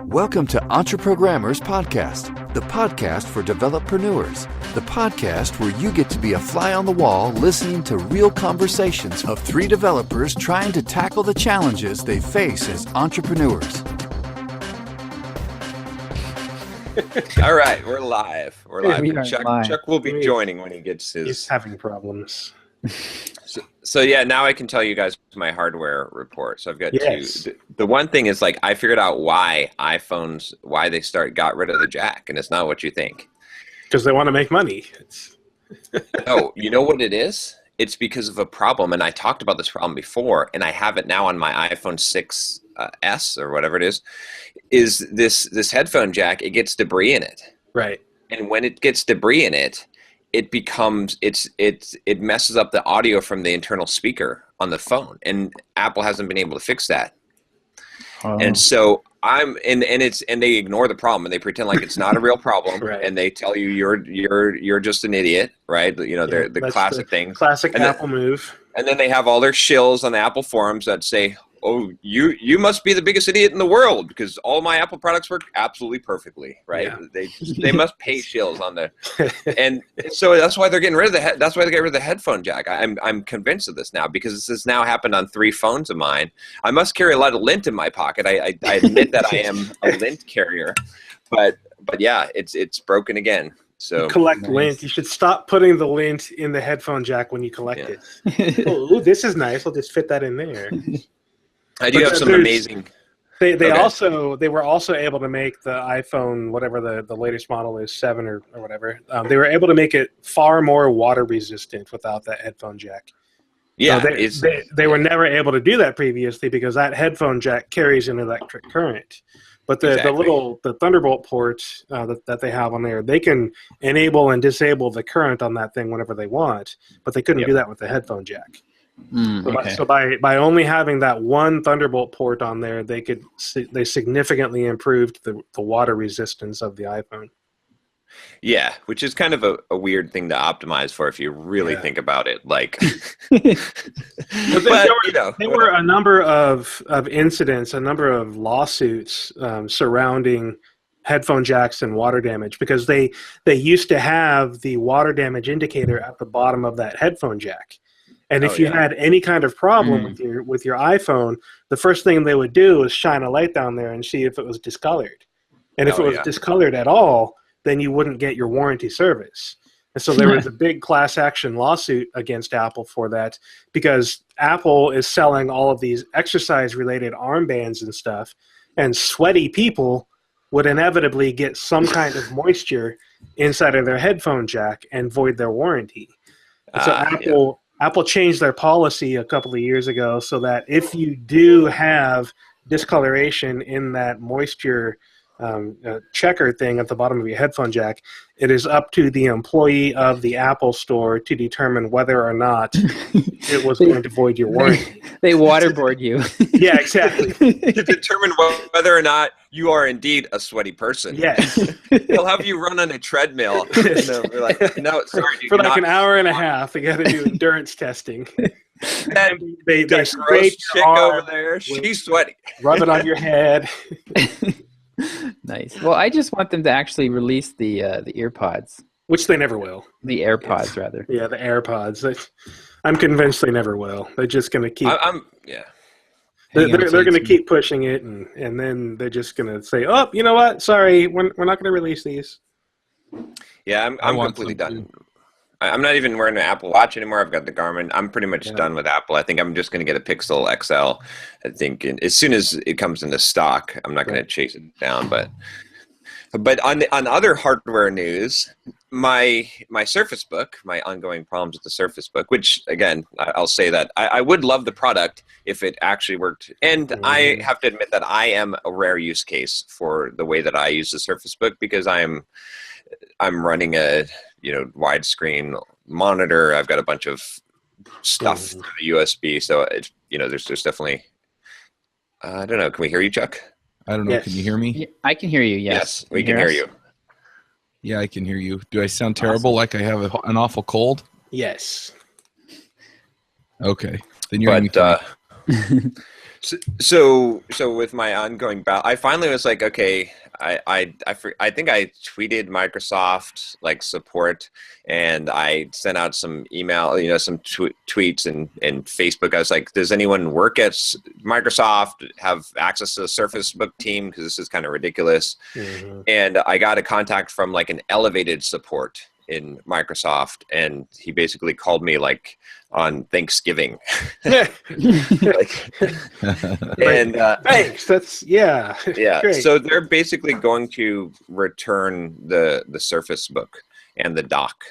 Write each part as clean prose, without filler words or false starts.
Welcome to Entreprogrammers Podcast, the podcast for developreneurs, the podcast where you get to be a fly on the wall listening to real conversations of three developers trying to tackle the challenges they face as entrepreneurs. All right, we're live. We're live. We are live. Chuck will be joining when he gets his... He's having problems. So yeah, now I can tell you guys my hardware report. So I've got two. The one thing is, like, I figured out why iPhones, got rid of the jack, and it's not what you think. Because they want to make money. No, you know what it is? It's because of a problem, and I talked about this problem before, and I have it now on my iPhone 6S or whatever it is this headphone jack, it gets debris in it. Right. And when it gets debris in it, it becomes it messes up the audio from the internal speaker on the phone, and Apple hasn't been able to fix that. Oh. And so and they ignore the problem, and they pretend like it's not a real problem. Right. And they tell you you're just an idiot, right? You know, they're the classic thing. Classic Apple move. And then they have all their shills on the Apple forums that say, "Oh, you must be the biggest idiot in the world because all my Apple products work absolutely perfectly," right? Yeah. They must pay shills on the, and so that's why they're getting rid of that's why they get rid of the headphone jack. I'm convinced of this now because this has now happened on 3 phones of mine. I must carry a lot of lint in my pocket. I admit that I am a lint carrier, but yeah, it's broken again. So you collect lint. You should stop putting the lint in the headphone jack when you collect it. Oh, this is nice. I'll just fit that in there. I do have some amazing. They were also able to make the iPhone, whatever the latest model is, 7 or whatever. They were able to make it far more water resistant without that headphone jack. Yeah, so they were never able to do that previously because that headphone jack carries an electric current. But the thunderbolt port that they have on there, they can enable and disable the current on that thing whenever they want. But they couldn't do that with the headphone jack. So by only having that one Thunderbolt port on there, they significantly improved the water resistance of the iPhone. Yeah, which is kind of a weird thing to optimize for if you really think about it. Like, there were a number of incidents, a number of lawsuits surrounding headphone jacks and water damage because they used to have the water damage indicator at the bottom of that headphone jack. And if you had any kind of problem with your iPhone, the first thing they would do is shine a light down there and see if it was discolored. And if it was discolored at all, then you wouldn't get your warranty service. And so there was a big class action lawsuit against Apple for that because Apple is selling all of these exercise-related armbands and stuff, and sweaty people would inevitably get some kind of moisture inside of their headphone jack and void their warranty. And so Apple changed their policy a couple of years ago so that if you do have discoloration in that moisture checker thing at the bottom of your headphone jack, it is up to the employee of the Apple store to determine whether or not it was going to void your warranty. They waterboard you. Yeah, exactly. To determine whether or not you are indeed a sweaty person. Yes. They'll have you run on a treadmill. They're like, no, sorry, dude, for like an hour and a half. They got to do endurance testing. And they gross scrape chick over there. She's sweaty. Rub it on your head. Nice. Well, I just want them to actually release the EarPods. Which they never will. The AirPods, rather. Yeah, the AirPods. I'm convinced they never will. They're just going to keep... They're going to keep pushing it, and then they're just going to say, oh, you know what? Sorry, we're not going to release these. Yeah, I'm completely done. I'm not even wearing an Apple Watch anymore. I've got the Garmin. I'm pretty much done with Apple. I think I'm just going to get a Pixel XL. I think as soon as it comes into stock, I'm not going to chase it down. But on other hardware news, my Surface Book, my ongoing problems with the Surface Book, which again, I'll say that I would love the product if it actually worked. And I have to admit that I am a rare use case for the way that I use the Surface Book because I'm running a widescreen monitor. I've got a bunch of stuff through the USB, so there's definitely. I don't know. Can we hear you, Chuck? I don't know. Yes. Can you hear me? I can hear you. Yes, we can hear you. Yeah, I can hear you. Do I sound terrible? Like I have an awful cold? Yes. Okay, then you're. So with my ongoing battle, I finally was like, okay, I think I tweeted Microsoft like support, and I sent out some email, some tweets and Facebook. I was like, does anyone work at Microsoft, have access to the Surface Book team? Because this is kind of ridiculous. Mm-hmm. And I got a contact from like an elevated support in Microsoft, and he basically called me like on Thanksgiving. Thanks. That's yeah. Great. So they're basically going to return the Surface Book and the dock.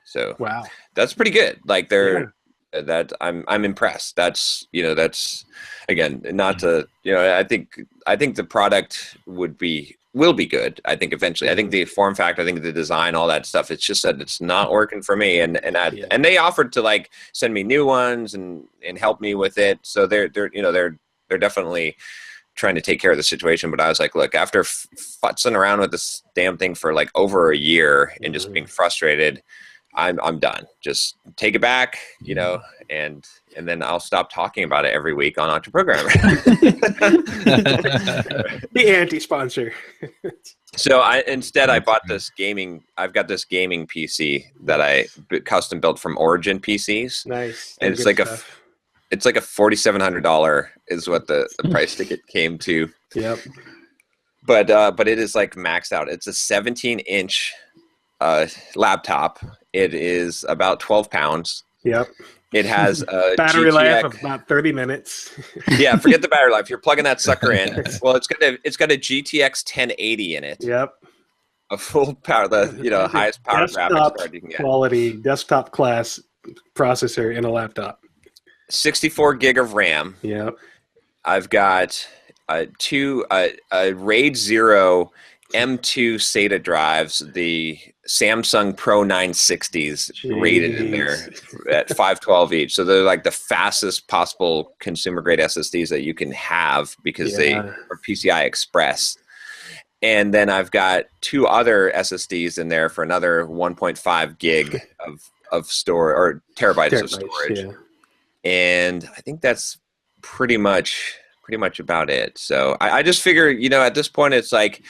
So wow, that's pretty good. Like that I'm impressed. That's again, not to I think the product will be good. I think eventually. I think the form factor, I think the design, all that stuff. It's just that it's not working for me. And they offered to like send me new ones and help me with it. So they're definitely trying to take care of the situation. But I was like, look, after futzing around with this damn thing for like over a year and just being frustrated, I'm done. Just take it back, and then I'll stop talking about it every week on Entrepreneur. The anti-sponsor. So I bought this I've got this gaming PC that I custom built from Origin PCs. Nice. And it's like a $4,700 is what the price ticket came to. Yep. But it is like maxed out. It's a 17-inch laptop. It is about 12 pounds. Yep. It has a battery life of about 30 minutes. Yeah, forget the battery life. You're plugging that sucker in. Well, it's got a GTX 1080 in it. Yep. A full power, the highest power graphics card you can get. Quality desktop class processor in a laptop. 64 gig of RAM. Yep. I've got two RAID 0 M2 SATA drives, the Samsung Pro 960s rated in there at 512 each. So they're like the fastest possible consumer grade SSDs that you can have because they are PCI Express. And then I've got two other SSDs in there for another 1.5 gig of storage, or terabytes of storage. Yeah. And I think that's pretty much about it. So I just figure, at this point, it's like,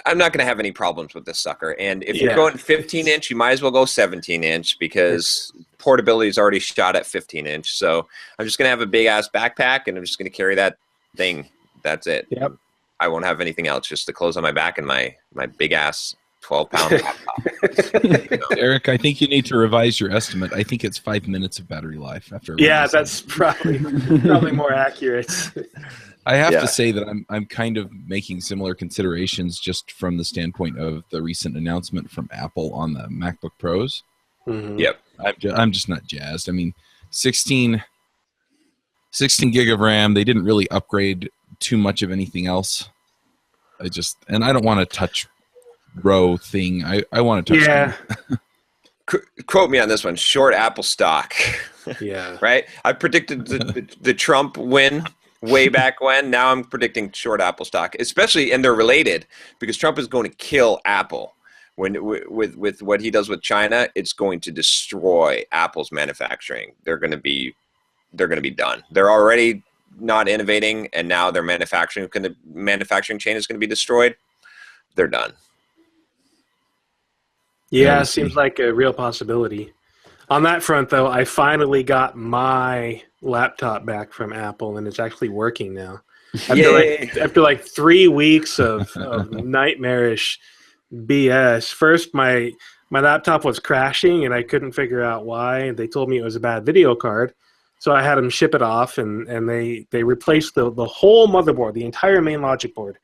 I'm not going to have any problems with this sucker. And if you're going 15-inch, you might as well go 17-inch because portability is already shot at 15-inch. So I'm just going to have a big-ass backpack, and I'm just going to carry that thing. That's it. Yep. I won't have anything else, just the clothes on my back and my big-ass 12-pound laptop. Eric, I think you need to revise your estimate. I think it's 5 minutes of battery life after. Yeah, that's probably more accurate. I have to say that I'm kind of making similar considerations just from the standpoint of the recent announcement from Apple on the MacBook Pros. Mm-hmm. Yep. I'm just not jazzed. I mean, 16 gig of RAM. They didn't really upgrade too much of anything else. I don't want to touch row thing. I want to touch. Yeah. Quote me on this one. Short Apple stock. Yeah. Right. I predicted the Trump win way back when. Now I'm predicting short Apple stock, especially, and they're related because Trump is going to kill Apple. With what he does with China, it's going to destroy Apple's manufacturing. They're going to be done. They're already not innovating, and now their manufacturing chain is going to be destroyed. They're done. Yeah, seems like a real possibility. On that front, though, I finally got my laptop back from Apple, and it's actually working now. After like 3 weeks of nightmarish BS. First, my laptop was crashing, and I couldn't figure out why. They told me it was a bad video card, so I had them ship it off, and they replaced the whole motherboard, the entire main logic board,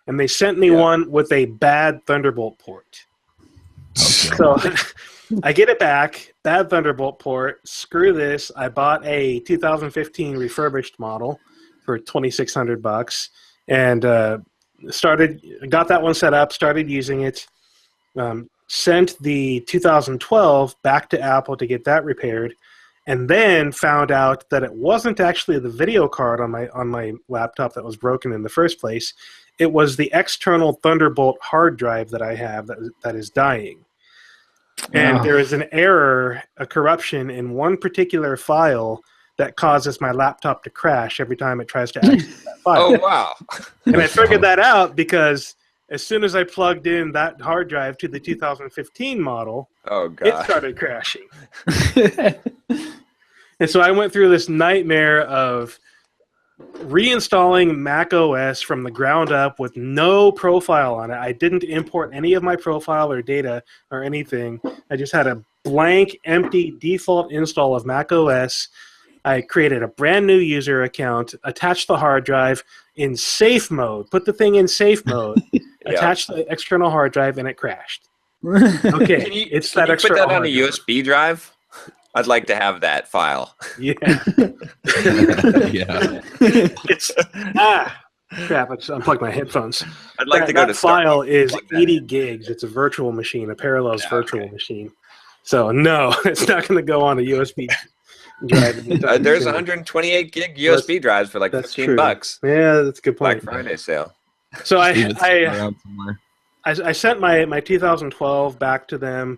and they sent me one with a bad Thunderbolt port. Okay. So I get it back, bad Thunderbolt port, screw this. I bought a 2015 refurbished model for $2,600 and got that one set up, started using it, sent the 2012 back to Apple to get that repaired, and then found out that it wasn't actually the video card on my laptop that was broken in the first place. It was the external Thunderbolt hard drive that I have that is dying. And there is an error, a corruption in one particular file that causes my laptop to crash every time it tries to access that file. Oh, wow. And I figured that out because as soon as I plugged in that hard drive to the 2015 model, Oh, it God. started crashing. And so I went through this nightmare of reinstalling Mac OS from the ground up with no profile on it. I didn't import any of my profile or data or anything. I just had a blank, empty default install of Mac OS. I created a brand new user account, attached the hard drive in safe mode, put the thing in safe mode, attached the external hard drive, and it crashed. Okay, it's that external put that on a hard USB drive? I'd like to have that file. Yeah. Yeah. It's crap! I just unplugged my headphones. I'd like to go that to file Starbucks is and plug that 80 in. gigs. It's a virtual machine, a Parallels Yeah, virtual okay. machine. So no, it's not going to go on a USB drive. There's 128 gig USB drives for like That's $15. true. Yeah, that's a good Black point. Friday sale. So Leave it sitting around somewhere. I sent my 2012 back to them.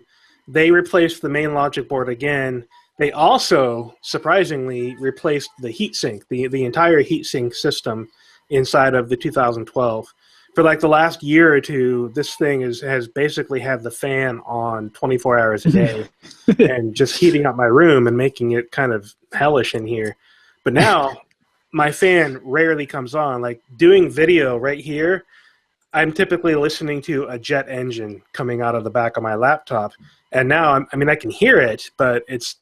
They replaced the main logic board again. They also, surprisingly, replaced the heatsink, the entire heatsink system inside of the 2012. For like the last year or two, this thing has basically had the fan on 24 hours a day and just heating up my room and making it kind of hellish in here. But now my fan rarely comes on. Like doing video right here, I'm typically listening to a jet engine coming out of the back of my laptop. And now, I can hear it, but it's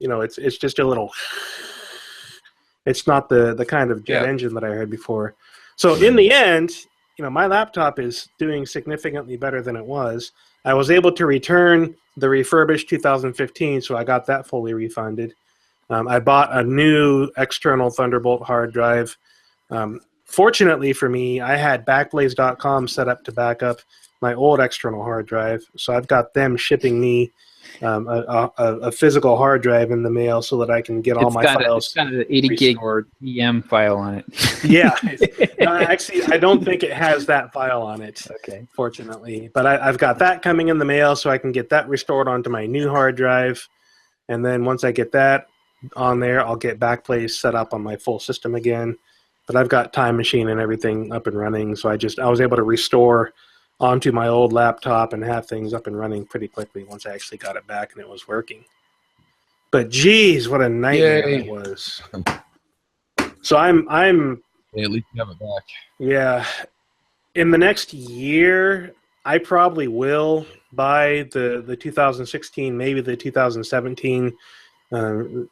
just a little, it's not the kind of jet engine that I heard before. So in the end, my laptop is doing significantly better than it was. I was able to return the refurbished 2015, so I got that fully refunded. I bought a new external Thunderbolt hard drive. Fortunately for me, I had Backblaze.com set up to back up my old external hard drive, so I've got them shipping me a physical hard drive in the mail so that I can get all my files. It's got an 80 gig EM file on it. Yeah. Actually, I don't think it has that file on it, Okay. fortunately. But I've got that coming in the mail so I can get that restored onto my new hard drive. And then once I get that on there, I'll get Backblaze set up on my full system again. But I've got Time Machine and everything up and running, so I was able to restore onto my old laptop and have things up and running pretty quickly once I actually got it back and it was working. But geez, what a nightmare it was. So I'm Hey, at least you have it back. yeah. In the next year, I probably will buy the 2016, maybe the 2017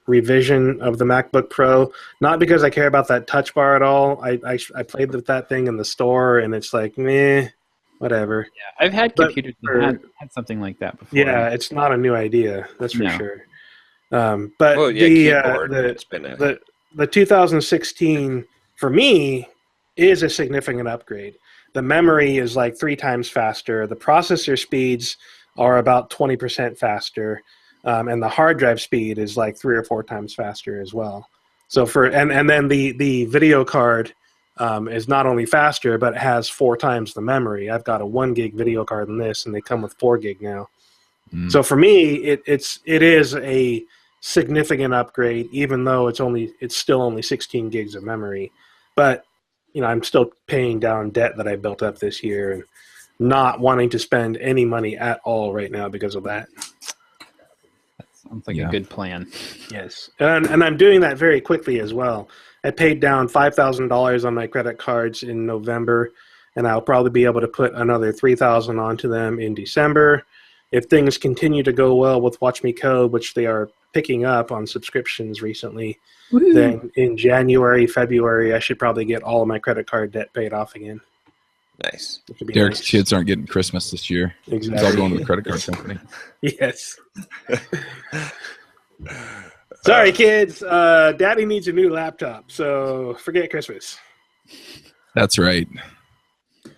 revision of the MacBook Pro. Not because I care about that touch bar at all. I played with that thing in the store and it's like, meh. Whatever. Yeah, I've had computers that had something like that before. Yeah, it's not a new idea. That's for sure. But the 2016 for me is a significant upgrade. The memory is like 3 times faster. The processor speeds are about 20% faster, and the hard drive speed is like 3 or 4 times faster as well. So and then the video card. Is not only faster, but it has 4 times the memory. I've got a 1 gig video card in this, and they come with 4 gig now. So for me, it is a significant upgrade, even though it's still only 16 gigs of memory. But I'm still paying down debt that I built up this year, and not wanting to spend any money at all right now because of that. That sounds like a good plan. Yes, and I'm doing that very quickly as well. I paid down $5,000 on my credit cards in November, and I'll probably be able to put another $3,000 onto them in December. If things continue to go well with Watch Me Code, which they are picking up on subscriptions recently, then in January, February, I should probably get all of my credit card debt paid off again. Nice. Derick's kids aren't getting Christmas this year. Exactly. It's all going to the credit card company. Yes. Sorry, kids. Daddy needs a new laptop, so forget Christmas. That's right. But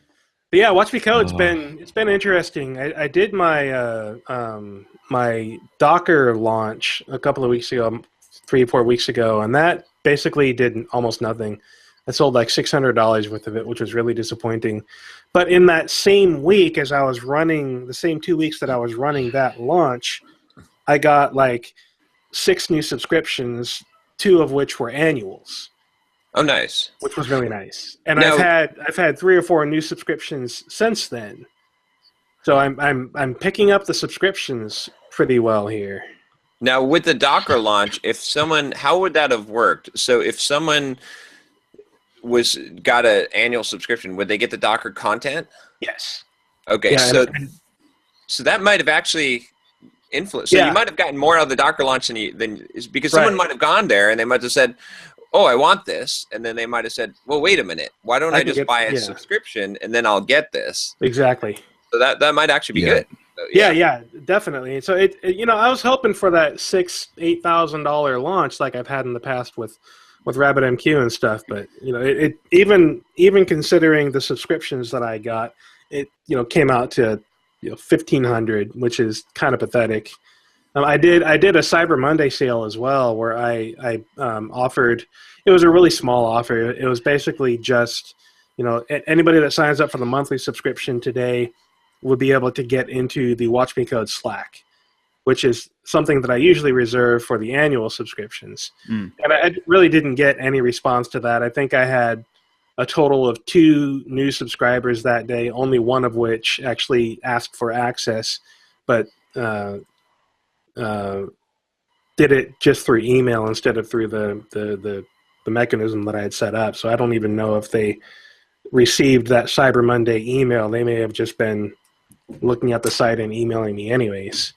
yeah, Watch Me Code. It's been interesting. I did my my Docker launch a couple of weeks ago, 3 or 4 weeks ago, and that basically did almost nothing. I sold like $600 worth of it, which was really disappointing. But in that same week, as I was running the same 2 weeks that I was running that launch, I got like 6 new subscriptions 2 of which were annuals. Oh, nice. Which was really nice. And Now, I've had 3 or 4 new subscriptions since then. So I'm picking up the subscriptions pretty well here. Now with the Docker launch, how would that have worked? So if someone got an annual subscription, would they get the Docker content? Yes. Okay, yeah, so that might have actually influenced. So you might have gotten more out of the Docker launch because someone might have gone there and they might have said, "Oh, I want this," and then they might have said, "Well, wait a minute, why don't I just buy a subscription and then I'll get this?" Exactly. So that might actually be good. So, yeah, definitely. So I was hoping for that $8,000 launch like I've had in the past with RabbitMQ and stuff, but it even considering the subscriptions that I got, it came out to $1,500, which is kind of pathetic. I did a Cyber Monday sale as well, where I offered. It was a really small offer. It was basically just anybody that signs up for the monthly subscription today would be able to get into the Watch Me Code Slack, which is something that I usually reserve for the annual subscriptions. And I really didn't get any response to that. I think I had a total of 2 new subscribers that day, only one of which actually asked for access, but did it just through email instead of through the mechanism that I had set up. So I don't even know if they received that Cyber Monday email. They may have just been looking at the site and emailing me anyways.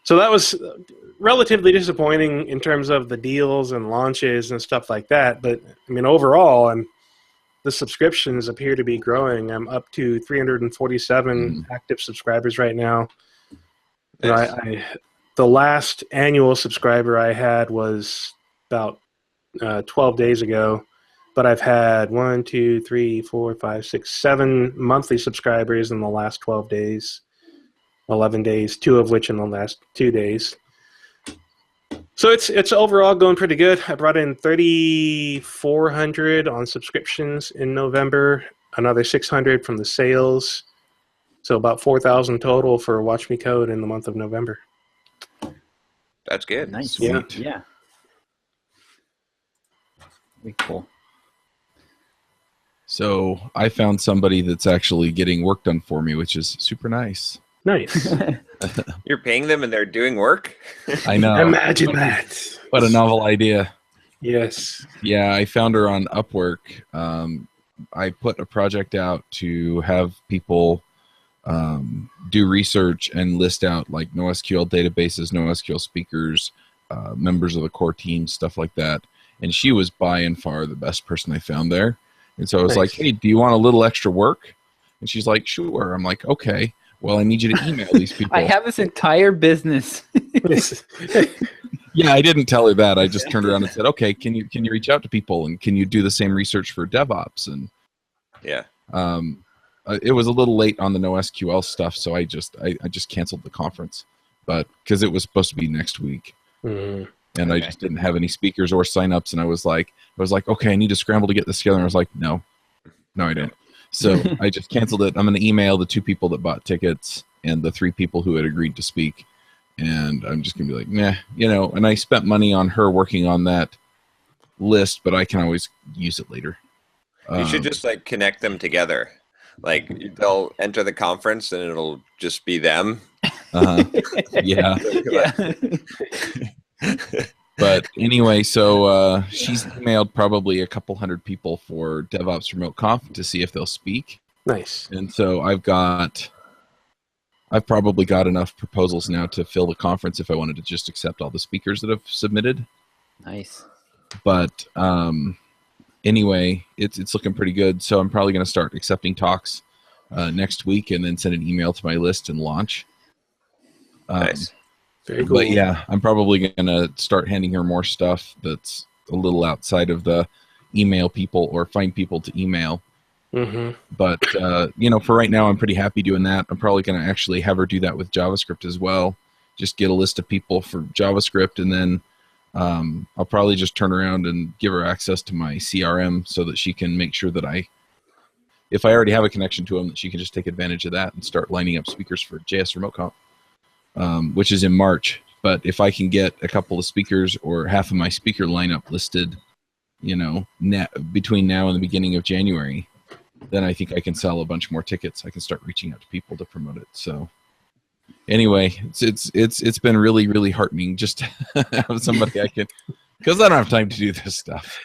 So that was relatively disappointing in terms of the deals and launches and stuff like that. But I mean, overall, the subscriptions appear to be growing. I'm up to 347 active subscribers right now. The last annual subscriber I had was about 12 days ago, but I've had 1, 2, 3, 4, 5, 6, 7 monthly subscribers in the last 12 days, 11 days, 2 of which in the last 2 days. So it's overall going pretty good. I brought in 3,400 on subscriptions in November, another 600 from the sales. So about 4,000 total for Watch Me Code in the month of November. That's good. Nice. Sweet. Yeah. Very cool. So I found somebody that's actually getting work done for me, which is super nice. Nice. You're paying them and they're doing work? I know. Imagine that. What a novel idea. Yes. Yeah, I found her on UpWork. I put a project out to have people do research and list out like NoSQL databases, NoSQL speakers, members of the core team, stuff like that. And she was by and far the best person I found there. And so I was like, "Hey, do you want a little extra work?" And she's like, "Sure." I'm like, "Okay, well, I need you to email these people." I have this entire business. Yeah, I didn't tell her that. I just turned around and said, "Okay, can you reach out to people and can you do the same research for DevOps?" And it was a little late on the NoSQL stuff, so I just canceled the conference, but because it was supposed to be next week. And I just didn't have any speakers or signups, and I was like, "Okay, I need to scramble to get this together." And I was like, "No, I didn't." So I just canceled it. I'm going to email the 2 people that bought tickets and the 3 people who had agreed to speak, and I'm just going to be like, "Nah," And I spent money on her working on that list, but I can always use it later. You should just like connect them together. Like they'll enter the conference and it'll just be them. Yeah. But anyway, so she's emailed probably a couple hundred people for DevOps Remote Conf to see if they'll speak. Nice. And so I've probably got enough proposals now to fill the conference if I wanted to just accept all the speakers that have submitted. Nice. But anyway, it's looking pretty good. So I'm probably going to start accepting talks next week and then send an email to my list and launch. Nice. Very cool. But yeah, I'm probably going to start handing her more stuff that's a little outside of the email people or find people to email. But, for right now, I'm pretty happy doing that. I'm probably going to actually have her do that with JavaScript as well. Just get a list of people for JavaScript, and then I'll probably just turn around and give her access to my CRM so that she can make sure that if I already have a connection to them, that she can just take advantage of that and start lining up speakers for JS Remote Conf. Which is in March, But if I can get a couple of speakers or half of my speaker lineup listed, between now and the beginning of January, then I think I can sell a bunch more tickets. I can start reaching out to people to promote it. So anyway, it's been really, really heartening just to have somebody I can, because I don't have time to do this stuff.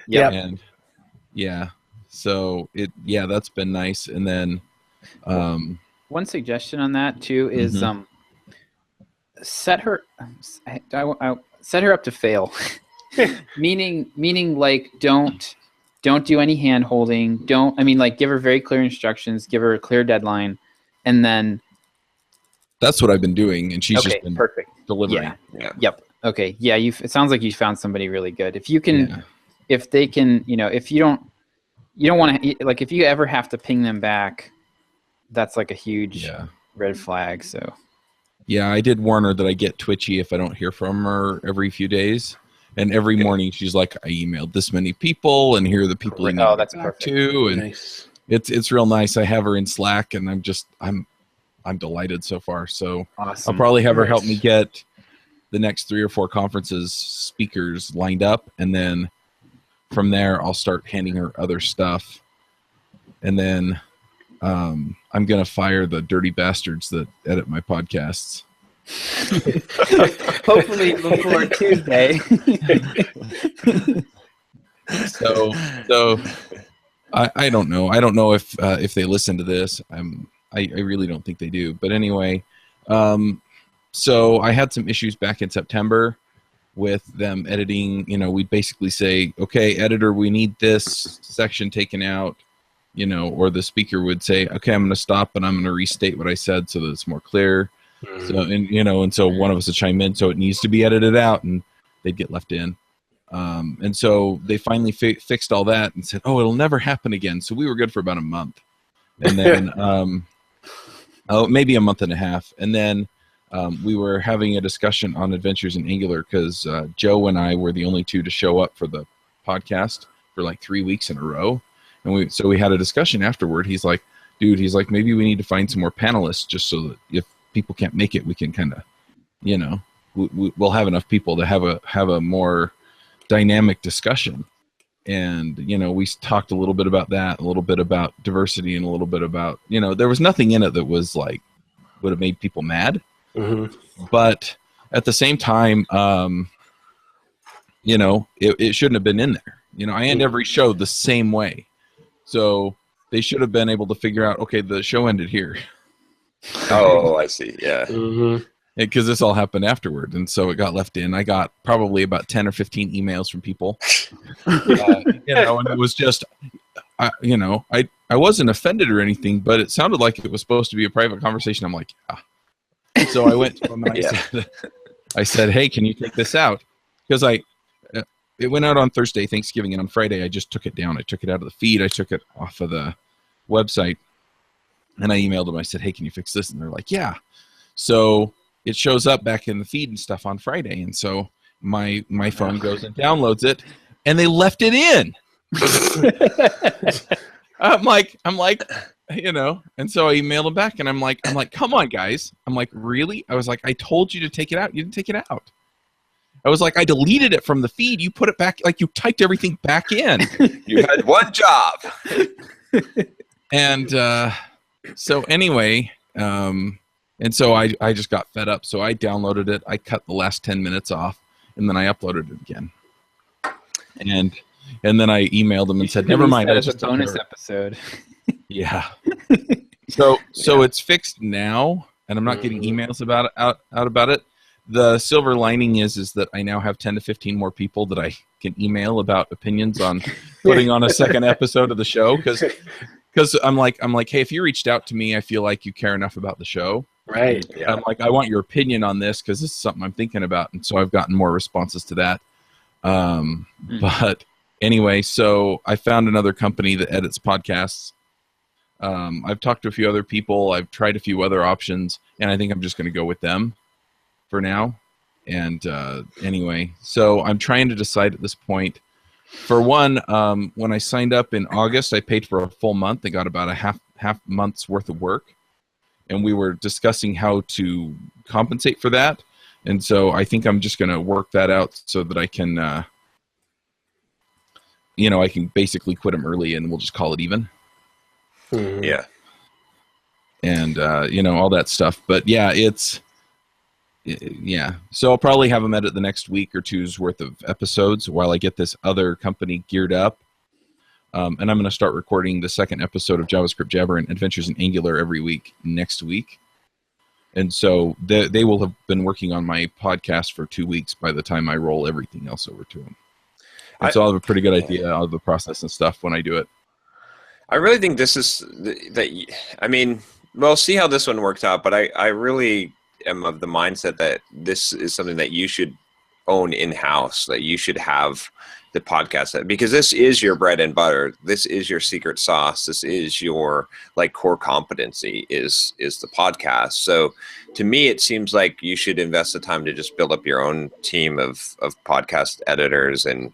Yeah. And so that's been nice. And then one suggestion on that too is set her up to fail. meaning like don't do any hand holding. Give her very clear instructions, give her a clear deadline, and then that's what I've been doing, and she's just been perfect delivering. Yeah. Yep. Okay. Yeah. It sounds like you found somebody really good. If you can, if they can, if you don't want to, like, if you ever have to ping them back, that's like a huge red flag. So. Yeah, I did warn her that I get twitchy if I don't hear from her every few days. And every morning she's like, I emailed this many people, and here are the people you need that's perfect. To. And Nice. It's real nice. I have her in Slack, and I'm delighted so far. So awesome. I'll probably have her help me get the next 3 or 4 conferences speakers lined up, and then from there I'll start handing her other stuff. And then I'm gonna fire the dirty bastards that edit my podcasts. Hopefully before Tuesday. So I don't know. I don't know if they listen to this. I really don't think they do. But anyway, so I had some issues back in September with them editing. We'd basically say, okay, editor, we need this section taken out, or the speaker would say, okay, I'm going to stop and I'm going to restate what I said so that it's more clear. So, and so one of us would chime in, so it needs to be edited out, and they'd get left in. And so they finally fixed all that and said, oh, it'll never happen again. So we were good for about a month. And then, maybe a month and a half. And then we were having a discussion on Adventures in Angular because Joe and I were the only 2 to show up for the podcast for like 3 weeks in a row. And we had a discussion afterward. He's like, dude, maybe we need to find some more panelists just so that if people can't make it, we can kind of, we'll have enough people to have a more dynamic discussion. And, we talked a little bit about that, a little bit about diversity, and a little bit about, there was nothing in it that was like, would have made people mad. Mm-hmm. But at the same time, it shouldn't have been in there. I end every show the same way. So they should have been able to figure out, okay, the show ended here. Oh, I see. Yeah. Mm-hmm. Because this all happened afterward, and so it got left in. I got probably about 10 or 15 emails from people, and it was just, I wasn't offended or anything, but it sounded like it was supposed to be a private conversation. I'm like, So I went to him and I said, hey, can you take this out? Because it went out on Thursday, Thanksgiving, and on Friday I just took it down. I took it out of the feed. I took it off of the website, and I emailed them. I said, hey, can you fix this? And they're like, yeah. So it shows up back in the feed and stuff on Friday, and so my phone goes and downloads it, and they left it in. I'm like, and so I emailed them back, and I'm like, come on, guys. I'm like, really? I was like, I told you to take it out. You didn't take it out. I was like, I deleted it from the feed. You put it back, like you typed everything back in. You had one job. And so anyway, and so I just got fed up. So I downloaded it. I cut the last 10 minutes off, and then I uploaded it again. And then I emailed them and said, never mind. It's a bonus episode. Yeah. So it's fixed now, and I'm not getting emails about it out about it. The silver lining is that I now have 10 to 15 more people that I can email about opinions on putting on a second episode of the show, because I'm like, hey, if you reached out to me, I feel like you care enough about the show. Right. Yeah. I'm like, I want your opinion on this because this is something I'm thinking about, and so I've gotten more responses to that. But anyway, so I found another company that edits podcasts. I've talked to a few other people. I've tried a few other options, and I think I'm just going to go with them for now. And anyway, so I'm trying to decide at this point. For one, when I signed up in August, I paid for a full month. I got about a half month's worth of work, and we were discussing how to compensate for that. And so I think I'm just going to work that out so that I can, I can basically quit them early and we'll just call it even. Mm-hmm. Yeah. And, all that stuff. But yeah, so I'll probably have them edit the next week or two's worth of episodes while I get this other company geared up. And I'm going to start recording the second episode of JavaScript Jabber and Adventures in Angular every week next week. And so they will have been working on my podcast for 2 weeks by the time I roll everything else over to them. And so I'll have a pretty good idea of the process and stuff when I do it. I really think this is we'll see how this one works out, but I really am of the mindset that this is something that you should own in-house, that you should have the podcast, because this is your bread and butter. This is your secret sauce. This is your core competency is the podcast. So to me, it seems like you should invest the time to just build up your own team of podcast editors and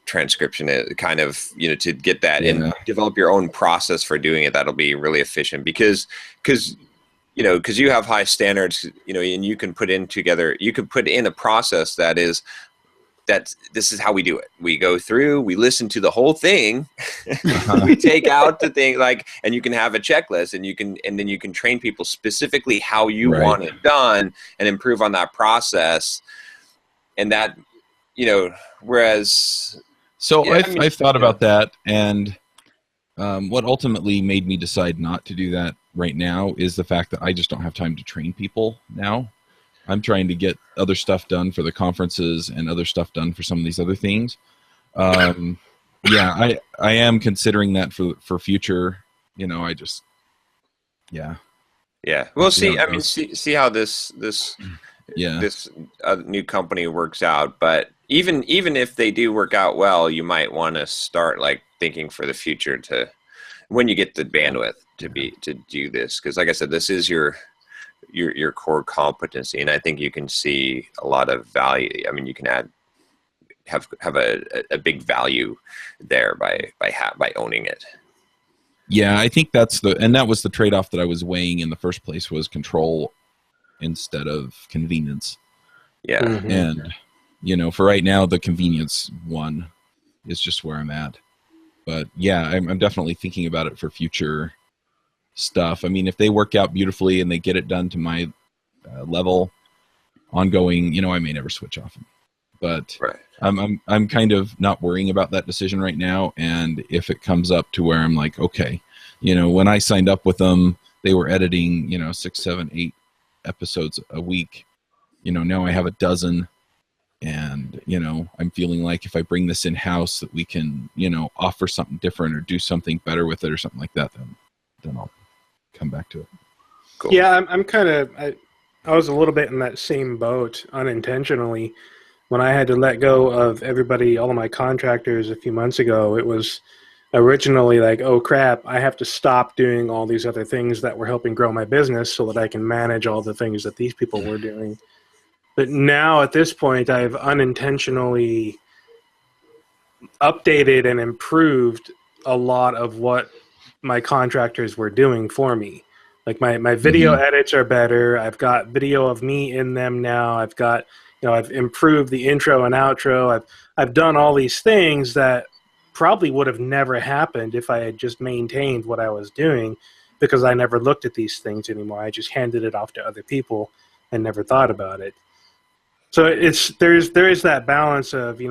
transcription, kind of, to get that and develop your own process for doing it. That'll be really efficient because you have high standards, and you can put in a process that this is how we do it. We go through, we listen to the whole thing, we take out the thing, and you can have a checklist, and then you can train people specifically how you want it done and improve on that process. And that, whereas. So I've thought about that, and what ultimately made me decide not to do that right now is the fact that I just don't have time to train people now. I'm trying to get other stuff done for the conferences and other stuff done for some of these other things. I am considering that for future. Yeah. We'll see. See how this new company works out. But even if they do work out well, you might want to start thinking for the future to when you get the bandwidth to do this, because like I said, this is your core competency, and I think you can see a lot of value. You can have a big value there by owning it. Yeah, I think that was the trade-off that I was weighing in the first place, was control instead of convenience. Yeah. Mm-hmm. And for right now, the convenience one is just where I'm at. But yeah, I'm definitely thinking about it for future stuff. If they work out beautifully and they get it done to my level ongoing, I may never switch off them. But I'm kind of not worrying about that decision right now. And if it comes up to where I'm like, okay, when I signed up with them, they were editing 6, 7, 8 episodes a week. Now I have a dozen. And, I'm feeling like if I bring this in-house that we can, offer something different or do something better with it or something like that, then I'll come back to it. Cool. Yeah, I'm kind of, I was a little bit in that same boat unintentionally. When I had to let go of all of my contractors a few months ago, it was originally like, oh crap, I have to stop doing all these other things that were helping grow my business so that I can manage all the things that these people were doing. But now at this point, I've unintentionally updated and improved a lot of what my contractors were doing for me. Like my video edits are better. I've got video of me in them now. I've got, I've improved the intro and outro. I've done all these things that probably would have never happened if I had just maintained what I was doing, because I never looked at these things anymore. I just handed it off to other people and never thought about it. So there is that balance of,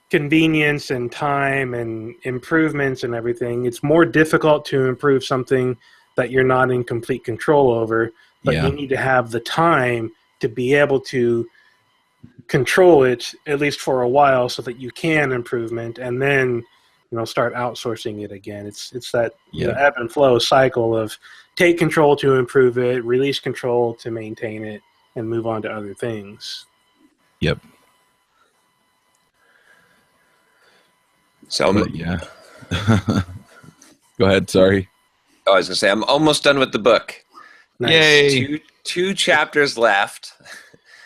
convenience and time and improvements and everything. It's more difficult to improve something that you're not in complete control over, but you need to have the time to be able to control it, at least for a while, so that you can improvement, and then start outsourcing it again. It's that ebb and flow cycle of take control to improve it, release control to maintain it, and move on to other things. Yep. So yeah. Go ahead. Sorry. I was gonna say I'm almost done with the book. Nice. Yay! Two chapters left.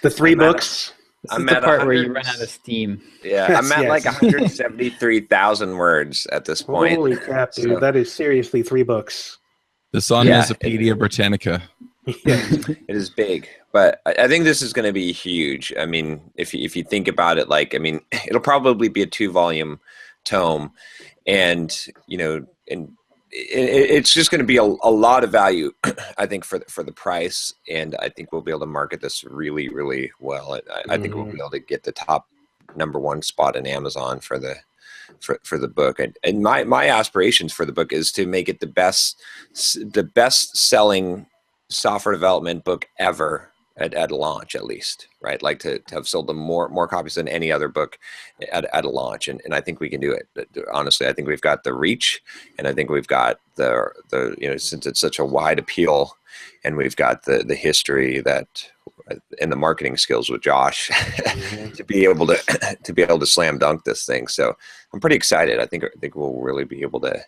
The 3 books. This is the part where you run out of steam. Yeah, I'm at 173,000 words at this point. Holy crap, dude! That is seriously 3 books. The Encyclopedia Britannica. It is big, but I think this is going to be huge. I mean, if you think about it, like, I mean, it'll probably be a 2-volume tome, and it's just going to be a lot of value, I think, for the price, and I think we'll be able to market this really, really well. I think we'll be able to get the top #1 spot in Amazon for the book, and my aspirations for the book is to make it the best selling software development book ever at launch, at least, right? Like to have sold them more copies than any other book at a launch, and I think we can do it. Honestly, I think we've got the reach, and I think we've got the since it's such a wide appeal, and we've got the history and the marketing skills with Josh to be able to slam dunk this thing. So I'm pretty excited. I think we'll really be able to.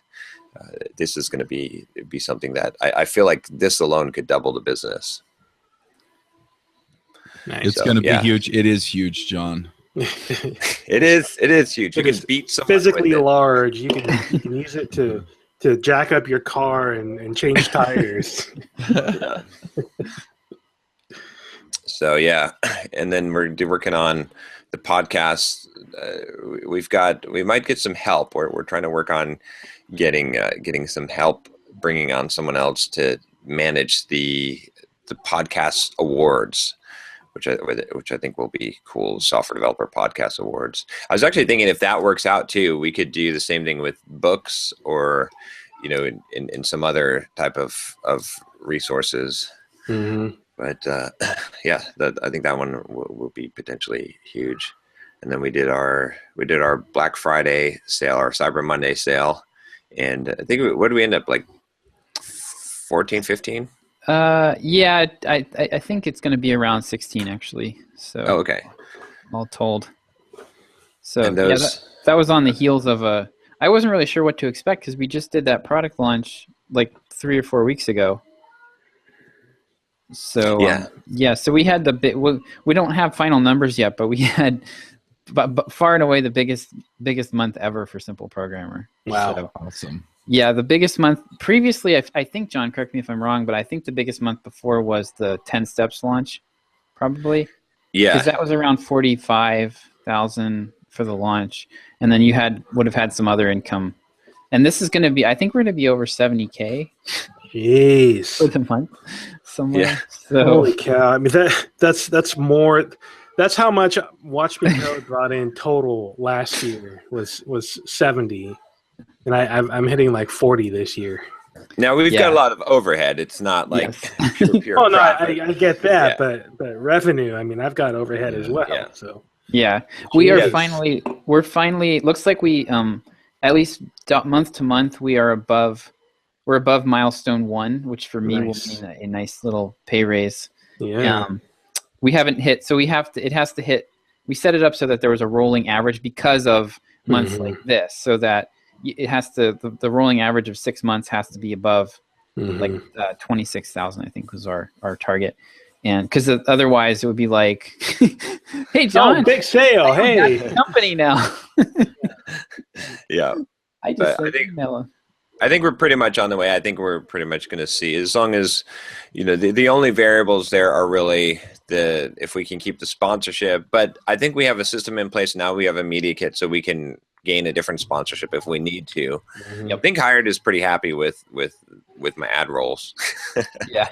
This is going to be something that I feel like this alone could double the business. Nice. It's going to be huge. It is huge, John. It is huge. You can beat someone physically large. You can use it to jack up your car and change tires. So yeah, and then we're working on the podcast. We might get some help. We're trying to work on getting some help, bringing on someone else to manage the podcast awards, which I think will be cool. Software Developer Podcast Awards. I was actually thinking if that works out too, we could do the same thing with books, or in some other type of resources. Mm-hmm. But I think that one will be potentially huge. And then we did our Black Friday sale, our Cyber Monday sale, and I think what did we end up, like 14, 15? Yeah, I think it's going to be around 16 actually. So okay, all told. So and those, that was on the heels of I wasn't really sure what to expect because we just did that product launch like 3 or 4 weeks ago. So so we had we don't have final numbers yet, but we had but far and away the biggest month ever for Simple Programmer. Wow, so, awesome. Yeah, the biggest month previously, I think, John, correct me if I'm wrong, but I think the biggest month before was the 10 Steps launch, probably. Yeah, because that was around 45,000 for the launch, and then you would have had some other income, and this is going to be, I think we're going to be over 70K. Jeez, for the month somewhere. Yeah. So, holy cow! I mean that's more. That's how much Watch Me Go brought in total last year was 70, and I'm hitting like 40 this year. Now we've got a lot of overhead. It's not like pure oh no, profit. I get that, but revenue. I mean, I've got overhead as well. Yeah. So we're finally. Looks like we at least month to month we're above milestone 1, which for me will mean a nice little pay raise. Yeah. We haven't hit, so it has to hit. We set it up so that there was a rolling average because of months like this, so that it has to, the rolling average of 6 months has to be above like 26,000, I think was our target. And because otherwise it would be like, hey, John, big sale. Hey, company now. Yeah. I think we're pretty much on the way. I think we're pretty much going to see, as long as, the only variables there are really if we can keep the sponsorship. But I think we have a system in place now. We have a media kit, so we can gain a different sponsorship if we need to. I think Hired is pretty happy with my ad rolls. Yeah,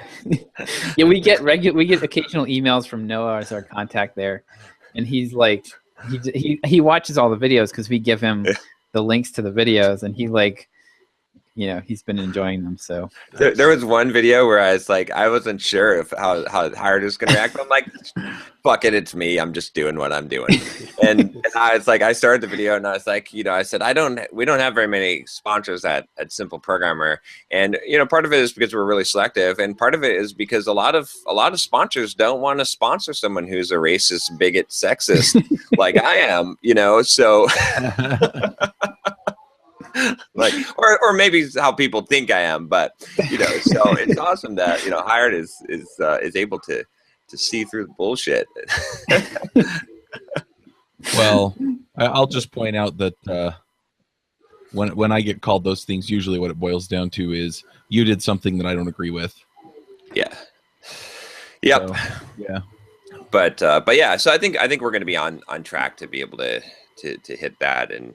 we get occasional emails from Noah as our contact there, and he's like, he watches all the videos because we give him the links to the videos, and he like, he's been enjoying them. So there was one video where I was like, I wasn't sure how Hired was going to react. I'm like, fuck it, it's me. I'm just doing what I'm doing. And I was like, I started the video and I was like, I said, we don't have very many sponsors at Simple Programmer. And, part of it is because we're really selective. And part of it is because a lot of sponsors don't want to sponsor someone who's a racist, bigot, sexist like I am, so like, or maybe how people think I am, but so it's awesome that Hired is able to see through the bullshit. Well, I'll just point out that when I get called those things, usually what it boils down to is you did something that I don't agree with. Yeah. Yep. So, yeah. But yeah, so I think we're going to be on track to be able to hit that and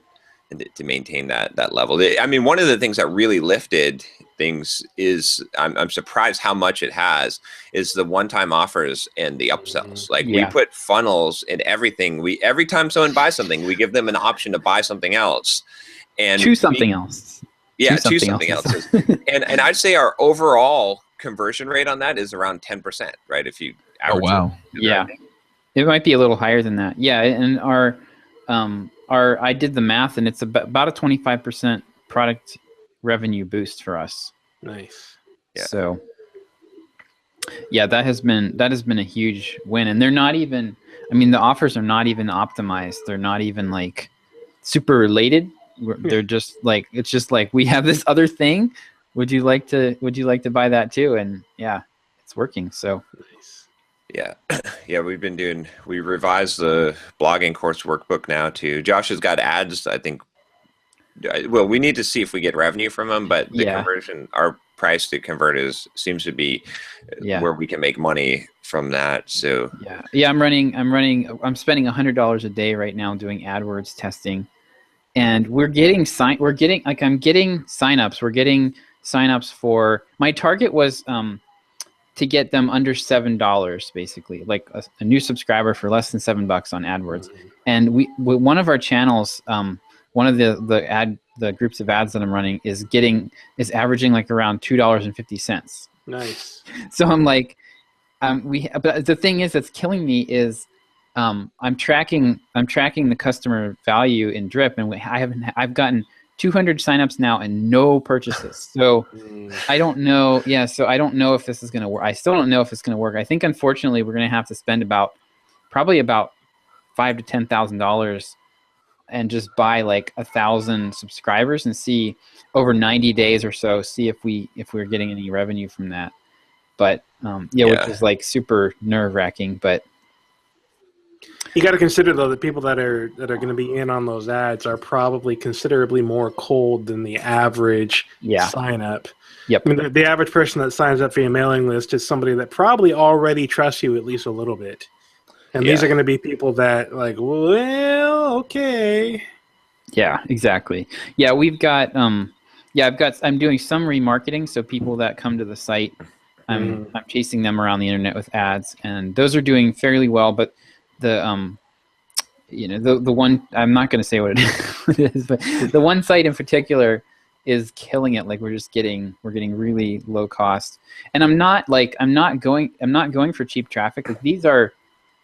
to maintain that level. I mean, one of the things that really lifted things is I'm surprised how much it has is the one-time offers and the upsells. Like we put funnels in everything. Every time someone buys something, we give them an option to buy something else and choose something else. Yeah, choose something else. and I'd say our overall conversion rate on that is around 10%, right? If you average yeah, it might be a little higher than that. Yeah, and our I did the math, and it's about a 25% product revenue boost for us. Nice. Yeah. So yeah, that has been a huge win, and they're not even. I mean, the offers are not even optimized. They're not even like super related. They're just like, it's just like, we have this other thing. Would you like to buy that too? And yeah, it's working. So Nice. Yeah, we revised the blogging course workbook now too. Josh has got ads, I think. Well, we need to see if we get revenue from them, but the conversion, our price to convert seems to be where we can make money from that. So yeah, I'm spending $100 a day right now doing AdWords testing, and I'm getting signups. We're getting signups for, my target was to get them under $7, basically, like a new subscriber for less than $7 on AdWords. And one of our channels, one of the groups of ads that I'm running is averaging like around $2.50. Nice. So I'm like, but the thing is that's killing me is I'm tracking the customer value in Drip, and I've gotten 200 signups now and no purchases. So I don't know. Yeah. So I don't know if this is going to work. I still don't know if it's going to work. I think, unfortunately, we're going to have to spend probably about $5,000 to $10,000 and just buy like 1,000 subscribers and see over 90 days or so, see if we're getting any revenue from that. But which is like super nerve wracking, but you got to consider, though, that people that are going to be in on those ads are probably considerably more cold than the average sign up. Yep. I mean, the average person that signs up for your mailing list is somebody that probably already trusts you at least a little bit. And these are going to be people that like, well, okay. Yeah, exactly. Yeah, we've got I'm doing some remarketing, so people that come to the site, I'm chasing them around the internet with ads, and those are doing fairly well, but the the one, I'm not going to say what it is, but the one site in particular is killing it. Like we're getting really low cost, and I'm not going for cheap traffic. Like these are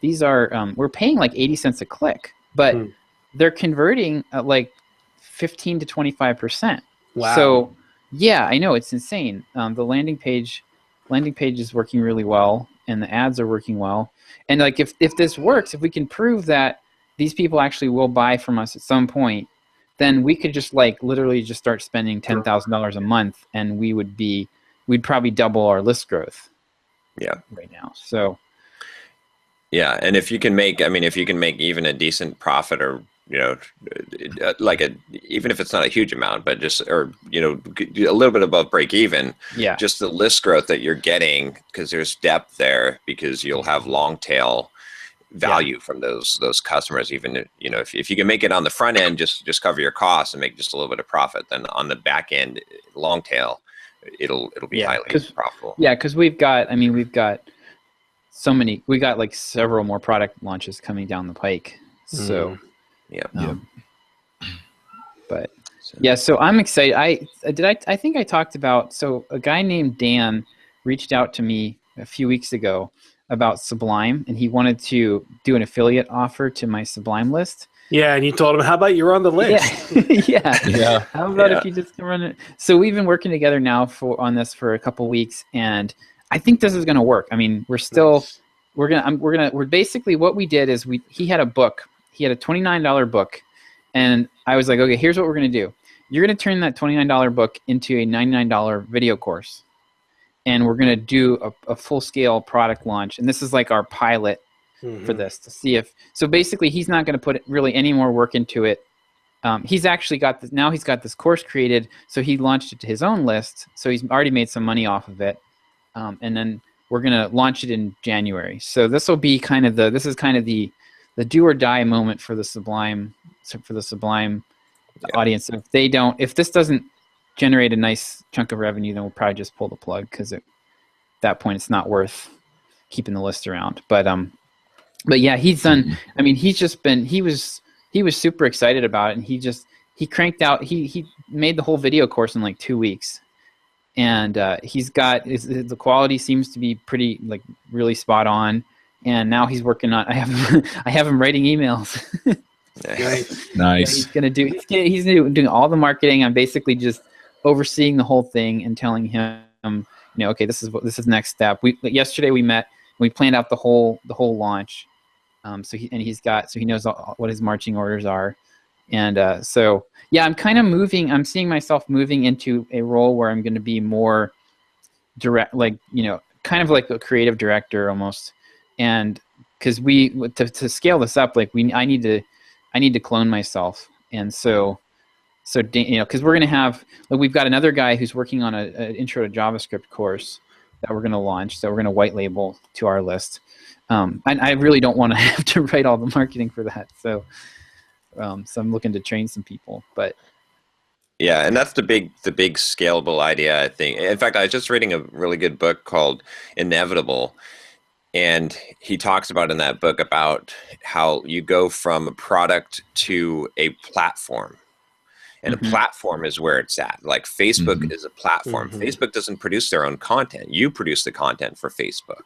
we're paying like 80 cents a click, but they're converting at like 15 to 25%. Wow. So yeah, I know, it's insane. The landing page is working really well, and the ads are working well. And like if this works, if we can prove that these people actually will buy from us at some point, then we could just like literally just start spending $10,000 a month, and we'd probably double our list growth. Yeah. Right now. So. Yeah, and if you can make even a decent profit, or even if it's not a huge amount, but just a little bit above break even. Yeah. Just the list growth that you're getting, because there's depth there, because you'll have long tail value from those customers. Even if you can make it on the front end, just cover your costs and make just a little bit of profit, then on the back end, long tail, it'll be highly profitable. Yeah, because we've got so many. We got like several more product launches coming down the pike. So. But so I'm excited. I think I talked about, so a guy named Dan reached out to me a few weeks ago about Sublime, and he wanted to do an affiliate offer to my Sublime list. Yeah, and you told him, how about you're on the list? Yeah. How about if you just can run it? So we've been working together now on this for a couple weeks, and I think this is going to work. I mean, we're basically, what we did is he had a book. He had a $29 book, and I was like, okay, here's what we're going to do. You're going to turn that $29 book into a $99 video course, and we're going to do a full-scale product launch. And this is like our pilot for this, to see if. So basically, he's not going to put really any more work into it. He's actually got this. Now he's got this course created, so he launched it to his own list. So he's already made some money off of it, and then we're gonna launch it in January. So this will be kind of the do or die moment for the Sublime audience. If this doesn't generate a nice chunk of revenue, then we'll probably just pull the plug, because at that point it's not worth keeping the list around. But yeah, he's done. I mean, he was super excited about it, and he cranked out. He made the whole video course in like 2 weeks, and the quality seems to be pretty, like, really spot on. And now he's working on. I have him writing emails. Nice. Nice. Yeah, he's doing all the marketing. I'm basically just overseeing the whole thing and telling him, okay, this is next step. Yesterday we met. We planned out the whole launch. So he knows what his marching orders are. And so yeah, I'm kind of moving. I'm seeing myself moving into a role where I'm going to be more direct, like, kind of like a creative director almost. And because to scale this up, like I need to clone myself. And so because we're going to have, like, we've got another guy who's working on an intro to JavaScript course that we're going to launch, that we're going to white label to our list. And I really don't want to have to write all the marketing for that. So I'm looking to train some people, but. Yeah, and that's the big scalable idea, I think. In fact, I was just reading a really good book called Inevitable, and he talks about in that book about how you go from a product to a platform. And a platform is where it's at. Like Facebook is a platform. Facebook doesn't produce their own content. You produce the content for Facebook.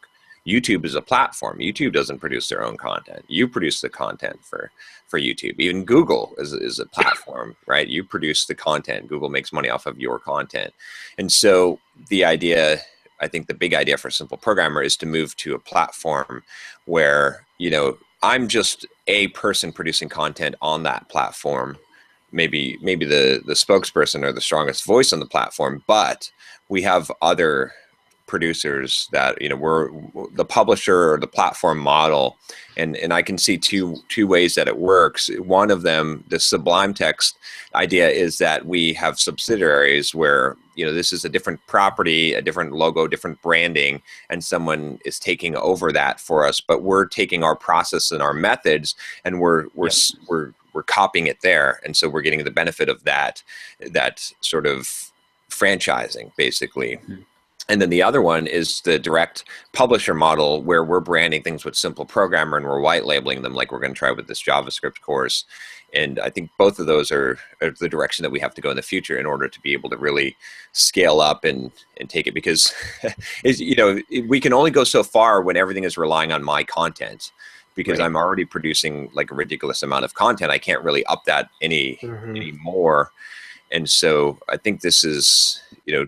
YouTube is a platform. YouTube doesn't produce their own content. You produce the content for YouTube. Even Google is a platform, right? You produce the content. Google makes money off of your content. And so the idea, I think the big idea for a simple programmer is to move to a platform where, I'm just a person producing content on that platform. Maybe the spokesperson or the strongest voice on the platform, but we have other producers that, we're the publisher or the platform model. And I can see two ways that it works. One of them, the Sublime Text idea, is that we have subsidiaries where, this is a different property, a different logo, different branding, and someone is taking over that for us, but we're taking our process and our methods, and we're copying it there. And so we're getting the benefit of that sort of franchising, basically. And then the other one is the direct publisher model, where we're branding things with Simple Programmer and we're white labeling them, like we're going to try with this JavaScript course. And I think both of those are the direction that we have to go in the future in order to be able to really scale up and take it, because we can only go so far when everything is relying on my content, because I'm already producing like a ridiculous amount of content. I can't really up that any more. And so I think this is,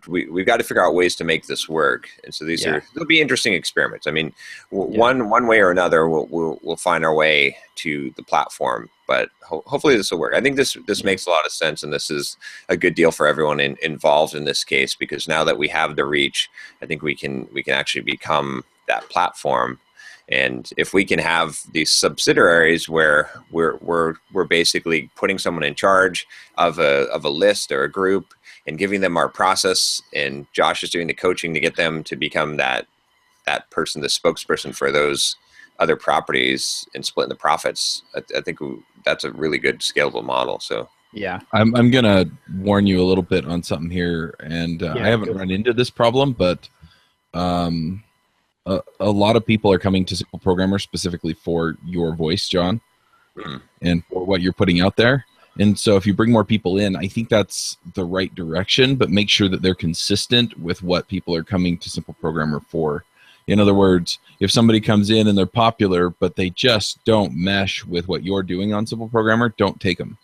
we've got to figure out ways to make this work. And so they'll be interesting experiments. I mean, one way or another, we'll find our way to the platform, but hopefully this will work. I think this makes a lot of sense, and this is a good deal for everyone involved in this case, because now that we have the reach, I think we can actually become that platform. And if we can have these subsidiaries where we're basically putting someone in charge of a list or a group and giving them our process, and Josh is doing the coaching to get them to become that person, the spokesperson for those other properties, and splitting the profits, I think that's a really good scalable model. So yeah, I'm gonna warn you a little bit on something here, and I haven't run into this problem, but a lot of people are coming to Simple Programmer specifically for your voice, John, and for what you're putting out there. And so if you bring more people in, I think that's the right direction, but make sure that they're consistent with what people are coming to Simple Programmer for. In other words, if somebody comes in and they're popular, but they just don't mesh with what you're doing on Simple Programmer, don't take them.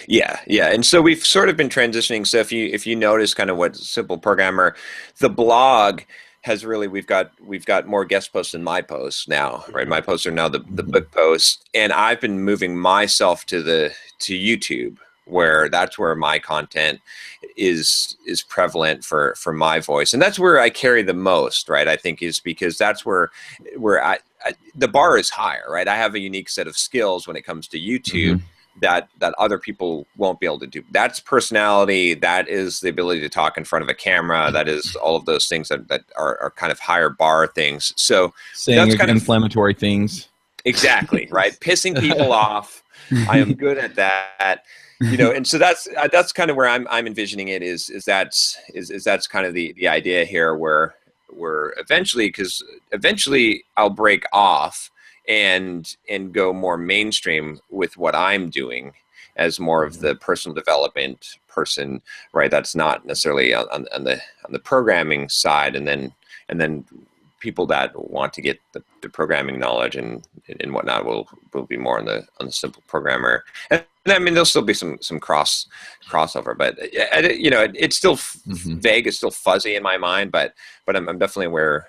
Yeah. And so we've sort of been transitioning. So if you notice kind of what Simple Programmer, the blog has really, we've got more guest posts than my posts now, right? My posts are now the book posts, and I've been moving myself to YouTube, where that's where my content is prevalent for my voice, and that's where I carry the most, right? I think is because that's where I the bar is higher, right? I have a unique set of skills when it comes to YouTube. that other people won't be able to do. That's personality. That is the ability to talk in front of a camera. That is all of those things that are kind of higher bar things. So saying kind of inflammatory things. Exactly, right? Pissing people off. I am good at that. And so that's kind of where I'm envisioning it is that's kind of the idea here where eventually I'll break off and go more mainstream with what I'm doing as more of the personal development person, right? That's not necessarily on the programming side, and then people that want to get the programming knowledge and whatnot will be more on the simple programmer. And I mean, there'll still be some crossover, but it's still vague, it's still fuzzy in my mind, but I'm definitely aware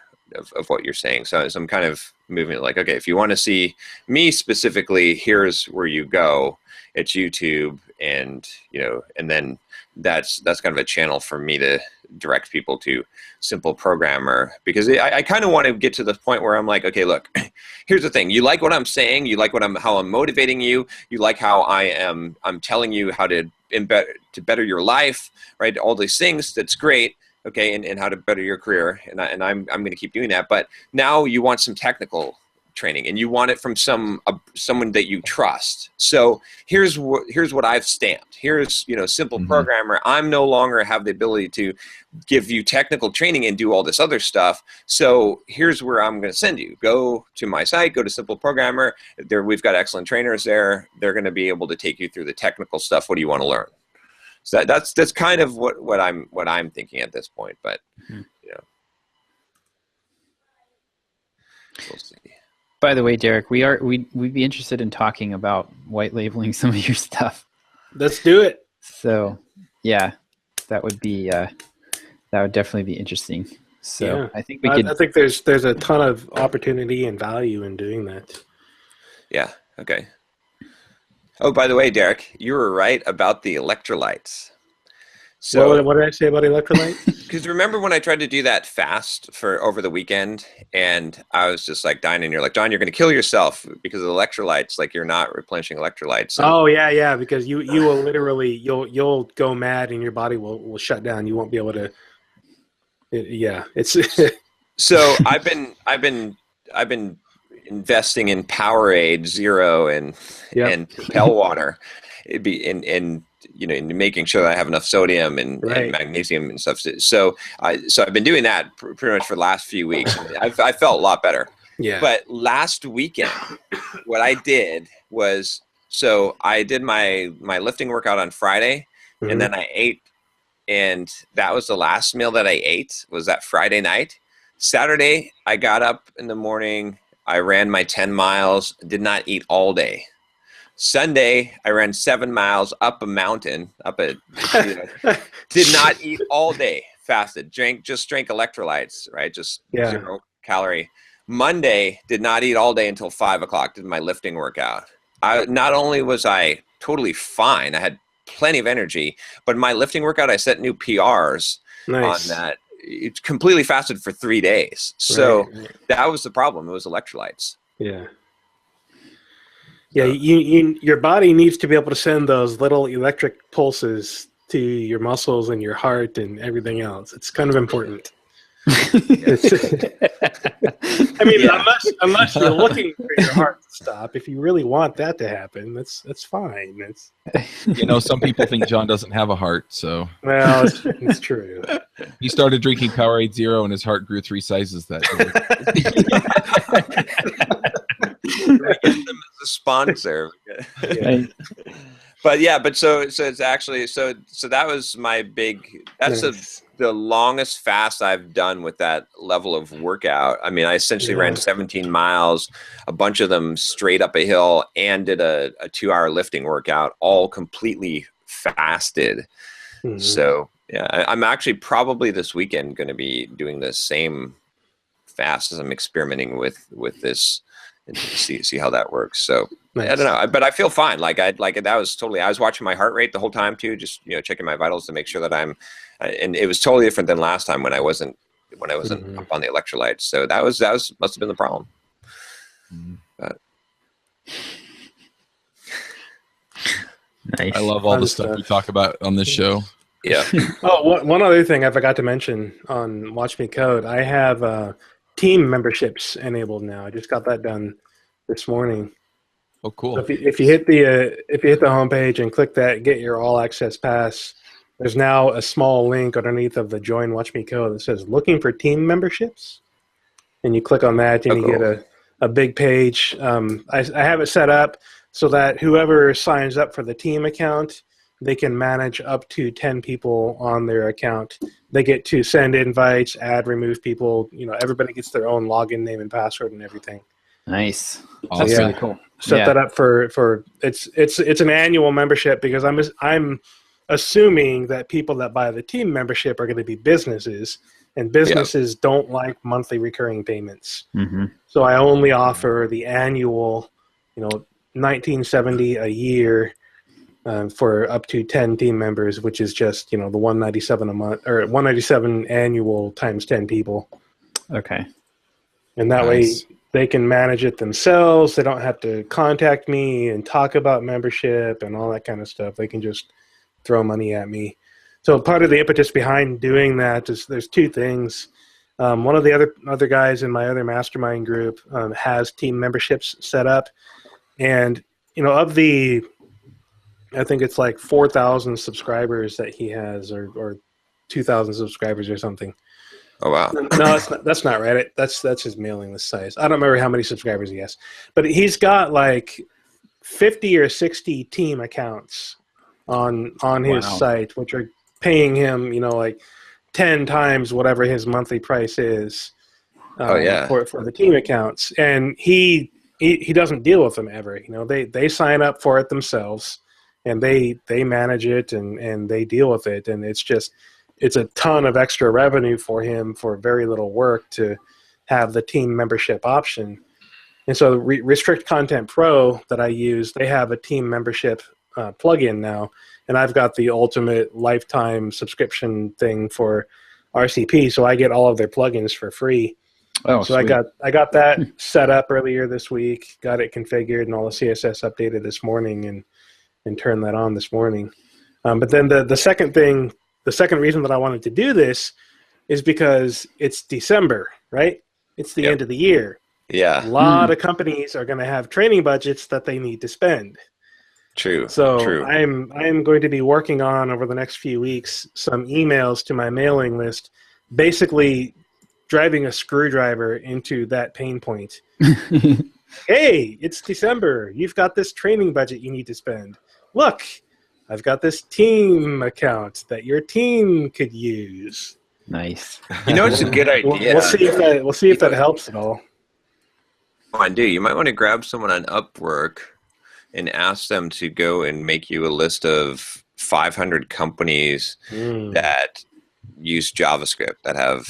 of what you're saying. So I'm kind of moving it like, okay, if you want to see me specifically, here's where you go. It's YouTube, and then that's kind of a channel for me to direct people to simple programmer, because I kind of want to get to the point where I'm like, okay, look, here's the thing. You like what I'm saying. You like how I'm motivating you. You like how I'm telling you how to better your life, right? All these things. That's great. Okay. And how to better your career. And I'm going to keep doing that. But now you want some technical training, and you want it from someone that you trust. So here's what I've stamped. Here's simple programmer. I'm no longer have the ability to give you technical training and do all this other stuff. So here's where I'm going to send you. Go to my site. Go to Simple Programmer. There, we've got excellent trainers there. They're going to be able to take you through the technical stuff. What do you want to learn? So that's kind of what I'm thinking at this point. But we'll see. By the way, Derick, we'd be interested in talking about white labeling some of your stuff. Let's do it. So, yeah, that would definitely be interesting. So, yeah. I think I think there's a ton of opportunity and value in doing that. Yeah. Okay. Oh, by the way, Derick, you were right about the electrolytes. So what did I say about electrolytes? Because remember when I tried to do that fast for over the weekend, and I was just like dying, and you're like, John, you're going to kill yourself because of the electrolytes. Like, you're not replenishing electrolytes. Oh yeah, because you will literally you'll go mad, and your body will shut down. You won't be able to. It's. So I've been investing in Powerade Zero and Propel water, in making sure that I have enough sodium and magnesium and stuff. So I've been doing that pretty much for the last few weeks. I felt a lot better. Yeah. But last weekend, what I did was, so I did my lifting workout on Friday, and then I ate, and that was the last meal that I ate, was that Friday night. Saturday, I got up in the morning, I ran my 10 miles, did not eat all day. Sunday, I ran 7 miles up a mountain, did not eat all day, fasted, just drank electrolytes, right? Just 0 calorie. Monday, did not eat all day until 5 o'clock, did my lifting workout. Not only was I totally fine, I had plenty of energy, but my lifting workout, I set new PRs on that. It's completely fasted for 3 days. So that was the problem. It was electrolytes. Yeah. Yeah, your body needs to be able to send those little electric pulses to your muscles and your heart and everything else. It's kind of important. I mean, unless you're looking for your heart to stop, if you really want that to happen, that's fine. Some people think John doesn't have a heart, so. Well, it's true. He started drinking Powerade Zero, and his heart grew 3 sizes that We get them as a sponsor. But so it's actually so that was my big. That's the longest fast I've done with that level of workout. I mean, I essentially ran 17 miles, a bunch of them straight up a hill, and did a 2-hour lifting workout, all completely fasted. So I'm actually probably this weekend going to be doing the same fast as I'm experimenting with this. And see how that works. So I don't know, but I feel fine. That was totally. I was watching my heart rate the whole time too, just checking my vitals to make sure that I'm. And it was totally different than last time when I wasn't up on the electrolytes. So that must have been the problem. Nice. I love all the stuff we talk about on this show. Yeah. Oh, one other thing I forgot to mention on Watch Me Code, I have team memberships enabled now. I just got that done this morning. Oh, cool. So if you hit the homepage and click that, get your all access pass. There's now a small link underneath of the Join Watch Me Code that says looking for team memberships, and you click on that and you get a big page. I have it set up so that whoever signs up for the team account, they can manage up to 10 people on their account. They get to send invites, add, remove people. Everybody gets their own login name and password and everything. Nice. Awesome. That's really cool. Set that up for it's an annual membership, because I'm assuming that people that buy the team membership are going to be businesses, and businesses don't like monthly recurring payments. Mm-hmm. So I only offer the annual, $19.70 a year for up to 10 team members, which is just the $197 a month, or $197 annual times 10 people. Okay. And that way they can manage it themselves. They don't have to contact me and talk about membership and all that kind of stuff. They can just throw money at me. So part of the impetus behind doing that is there's two things. One of the other guys in my other mastermind group has team memberships set up, and of the, I think it's like 4,000 subscribers that he has, or 2,000 subscribers or something. Oh wow! No, that's not right. That's his mailing list size. I don't remember how many subscribers he has, but he's got like 50 or 60 team accounts on his site, which are paying him, like 10 times whatever his monthly price is. For the team accounts, and he doesn't deal with them ever. They sign up for it themselves, and they manage it and they deal with it, and it's a ton of extra revenue for him for very little work to have the team membership option. And so Restrict Content Pro that I use, they have a team membership plugin now, and I've got the ultimate lifetime subscription thing for RCP, so I get all of their plugins for free. Oh, so sweet. I got that set up earlier this week, got it configured and all the CSS updated this morning, and turned that on this morning. But then the second thing, the second reason that I wanted to do this is because it's December, right? It's the end of the year. Yeah. A lot of companies are going to have training budgets that they need to spend. True. So I'm going to be working on, over the next few weeks, some emails to my mailing list, basically driving a screwdriver into that pain point. Hey, it's December. You've got this training budget you need to spend. Look, I've got this team account that your team could use. Nice. It's a good idea. We'll see if that helps at all. You might want to grab someone on UpWork and ask them to go and make you a list of 500 companies that use JavaScript, that have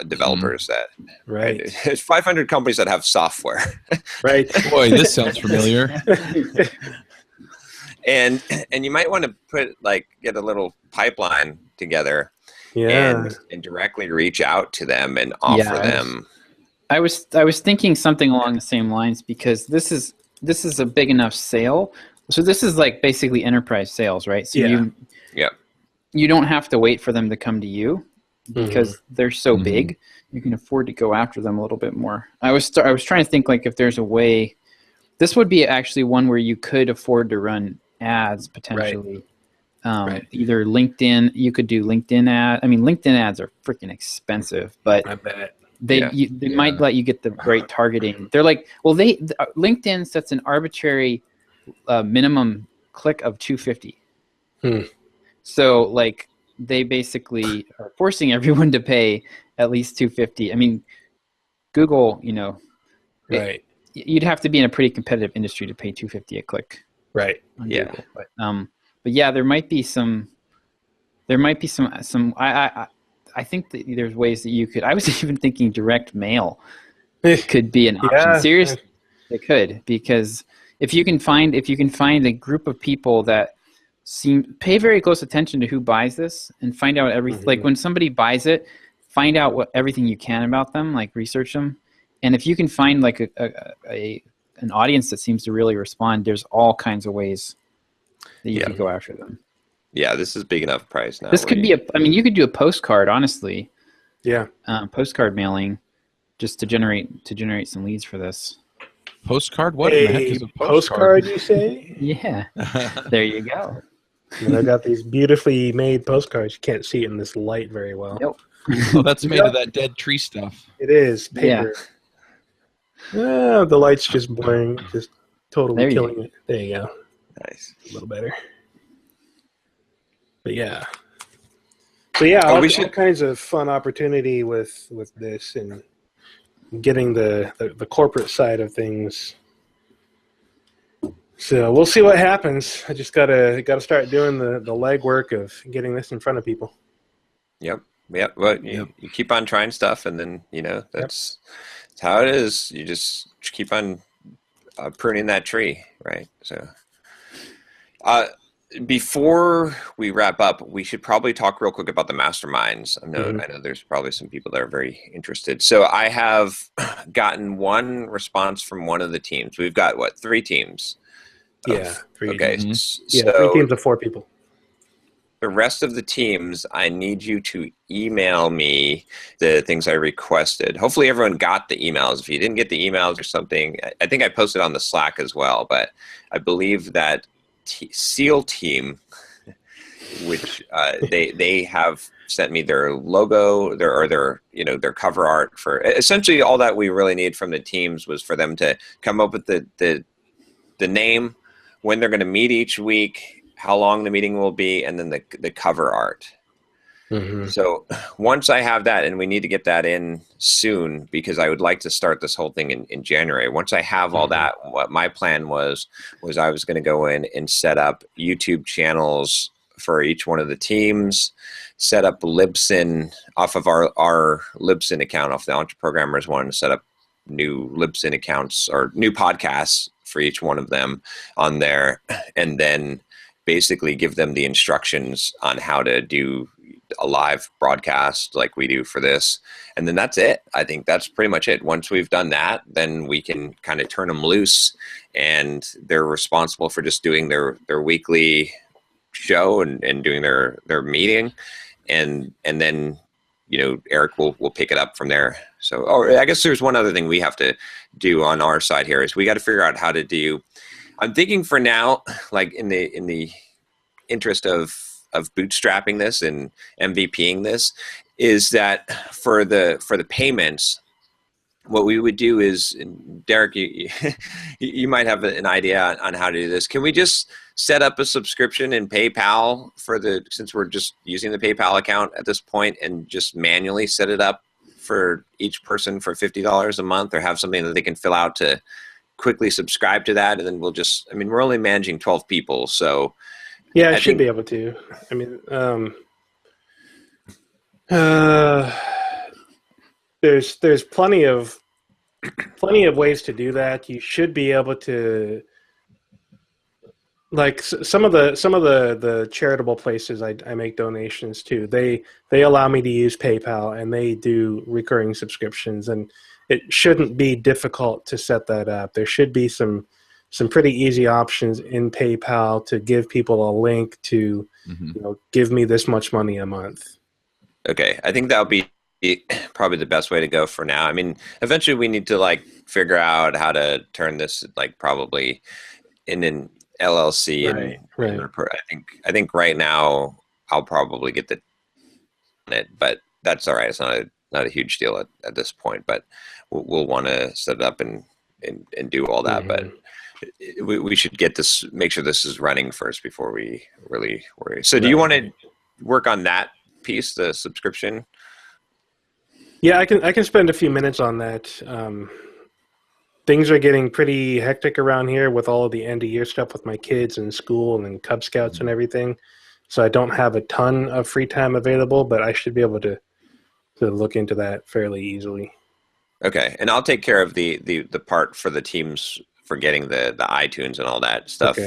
developers that. Right. It's 500 companies that have software. Right. Boy, this sounds familiar. And you might want to get a little pipeline together, and directly reach out to them and offer them. I was thinking something along the same lines, because this is a big enough sale. So this is like basically enterprise sales, right? So you don't have to wait for them to come to you, because they're so big. You can afford to go after them a little bit more. I was trying to think, like, if there's a way. This would be actually one where you could afford to run ads potentially. Right. Either LinkedIn, you could do LinkedIn ad. I mean, LinkedIn ads are freaking expensive, but I bet. they might let you get the right targeting. They're like, LinkedIn sets an arbitrary minimum click of 250. So like they basically are forcing everyone to pay at least 250. I mean, Google, right. You'd have to be in a pretty competitive industry to pay 250 a click. Right. Yeah. But yeah, there might be some. I think that there's ways that you could. I was even thinking direct mail could be an option. Seriously, it could, because if you can find a group of people that pay very close attention to who buys this and find out everything. Like when somebody buys it, find out everything you can about them, like research them. And if you can find like an audience that seems to really respond, there's all kinds of ways that you could go after them. Yeah, this is big enough price now. This could be you could do a postcard, honestly. Yeah. Postcard mailing just to generate some leads for this. Postcard? What in the heck is a postcard, you say? Yeah. There you go. And I got these beautifully made postcards. You can't see it in this light very well. Nope. Oh, that's made of that dead tree stuff. It is paper. Yeah. The light's just blurring, just totally killing it. There you go. Nice. A little better. But yeah. So yeah, all kinds of fun opportunity with this and getting the corporate side of things. So we'll see what happens. I just gotta start doing the legwork of getting this in front of people. Yep. Well, you keep on trying stuff, and then that's how it is. You just keep on pruning that tree, right? So, before we wrap up, we should probably talk real quick about the masterminds. I know there's probably some people that are very interested. So I have gotten one response from one of the teams. We've got 3 teams. 3. Okay. Yeah, 3 teams of 4 people. The rest of the teams, I need you to email me the things I requested. Hopefully everyone got the emails. If you didn't get the emails or something, I think I posted on the Slack as well, but I believe that SEAL team, which they have sent me their logo, their cover art for essentially all that we really need from the teams was for them to come up with the name, when they're going to meet each week, how long the meeting will be, and then the cover art. So once I have that, and we need to get that in soon because I would like to start this whole thing in January. Once I have all that, what my plan was I was going to go in and set up YouTube channels for each one of the teams, set up Libsyn off of our Libsyn account, off the Entreprogrammers one, set up new Libsyn accounts or new podcasts for each one of them on there, and then basically give them the instructions on how to do a live broadcast like we do for this. And then that's it. I think that's pretty much it. Once we've done that, then we can kind of turn them loose, and they're responsible for just doing their weekly show and doing their meeting. And then, Eric will pick it up from there. So, I guess there's one other thing we have to do on our side here is we got to figure out how to do. I'm thinking for now, like in the interest of bootstrapping this and MVPing this, is that for the payments, what we would do is, Derick, you might have an idea on how to do this. Can we just set up a subscription in PayPal since we're just using the PayPal account at this point, and just manually set it up for each person for $50 a month, or have something that they can fill out to quickly subscribe to that, and then we're only managing 12 people, so yeah, I should be able to. I mean, there's plenty of ways to do that. You should be able to, like some of the charitable places I make donations to. They allow me to use PayPal, and they do recurring subscriptions, and it shouldn't be difficult to set that up. There should be some pretty easy options in PayPal to give people a link to, give me this much money a month. Okay, I think that'll be probably the best way to go for now. I mean, eventually we need to figure out how to turn this probably in an LLC. Right. I think right now I'll probably get it, but that's all right. It's not a huge deal at this point, but we'll want to set it up and do all that. But we should make sure this is running first before we really worry. So do you want to work on that piece, the subscription? Yeah, I can spend a few minutes on that. Things are getting pretty hectic around here with all of the end of year stuff with my kids and school and then Cub Scouts and everything. So I don't have a ton of free time available, but I should be able to look into that fairly easily. Okay, and I'll take care of the part for the teams for getting the iTunes and all that stuff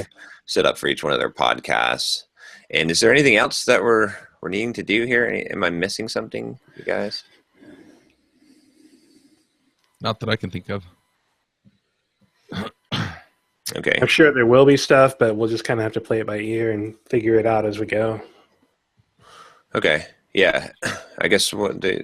set up for each one of their podcasts. And is there anything else that we're needing to do here? Am I missing something, you guys? Not that I can think of. Okay. I'm sure there will be stuff, but we'll just kind of have to play it by ear and figure it out as we go. Okay. Yeah. I guess okay.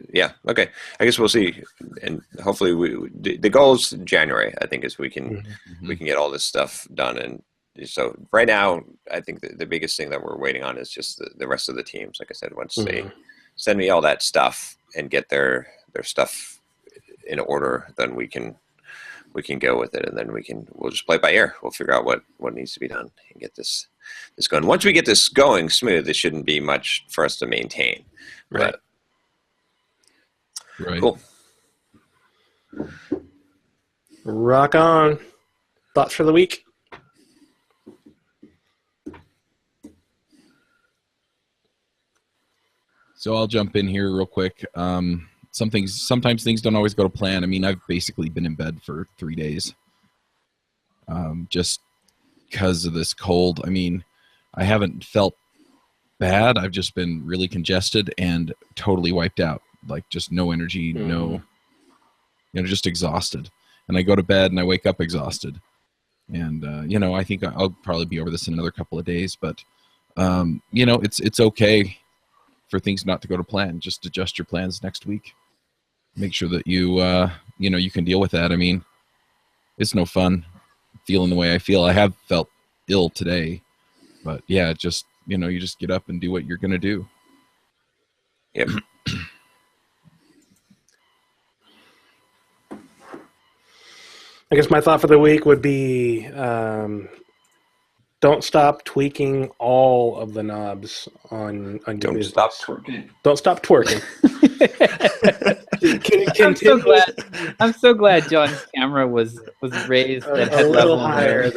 I guess we'll see, and hopefully the goal is January. I think is we can get all this stuff done, and so right now I think the biggest thing that we're waiting on is just the rest of the teams. Like I said, once they send me all that stuff and get their stuff in order, then we can go with it, and then we'll just play it by ear. We'll figure out what needs to be done and get this going. Once we get this going smooth, it shouldn't be much for us to maintain. Right. Right. Cool. Rock on. Thoughts for the week? So I'll jump in here real quick. Sometimes things don't always go to plan. I mean, I've basically been in bed for 3 days, just because of this cold. I mean, I haven't felt bad. I've just been really congested and totally wiped out. Like just no energy, just exhausted. And I go to bed and I wake up exhausted. And I think I'll probably be over this in another couple of days. But it's okay for things not to go to plan. Just adjust your plans next week. Make sure that you can deal with that. I mean, it's no fun feeling the way I feel. I have felt ill today, but yeah, just, you just get up and do what you're going to do. Yep. I guess my thought for the week would be don't stop tweaking all of the knobs on your business. Stop twerking. Don't stop twerking. I'm so glad John's camera was raised at head a level little higher.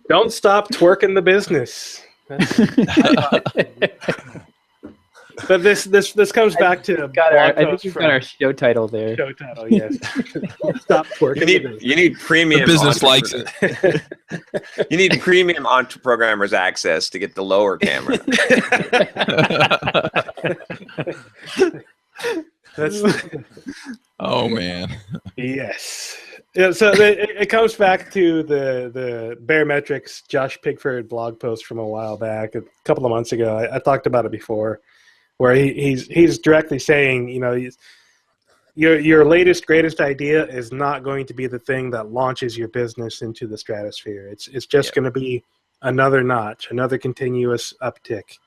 Don't stop twerking the business. But this comes back to I think you've got our show title there. Show title, yes. Stop twerking. You need premium. The business likes it. You need premium onto programmers access to get the lower camera. Oh man. Yes. Yeah, so it comes back to the Baremetrics Josh Pigford blog post from a while back, a couple of months ago. I talked about it before, where he's directly saying, your latest greatest idea is not going to be the thing that launches your business into the stratosphere. It's just going to be another notch, another continuous uptick,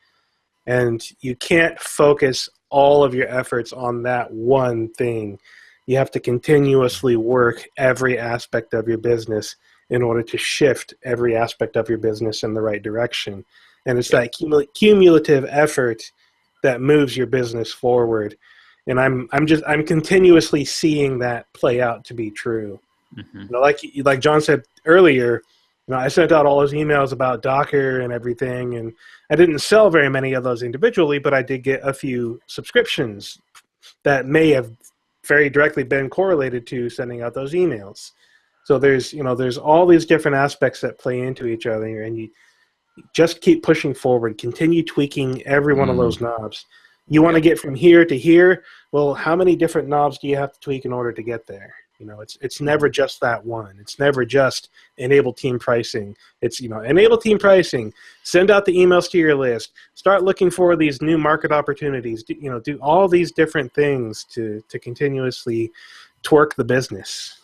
and you can't focus all of your efforts on that one thing. You have to continuously work every aspect of your business in order to shift every aspect of your business in the right direction. And it's that cumulative effort that moves your business forward. And I'm continuously seeing that play out to be true. Mm-hmm. Like John said earlier, I sent out all those emails about Docker and everything, and I didn't sell very many of those individually, but I did get a few subscriptions that may have very directly been correlated to sending out those emails. So there's all these different aspects that play into each other, and you just keep pushing forward, continue tweaking every one of those knobs. You want to get from here to here. Well, how many different knobs do you have to tweak in order to get there? It's never just that one. It's never just enable team pricing. It's, enable team pricing, send out the emails to your list, start looking for these new market opportunities, do all these different things to continuously twerk the business.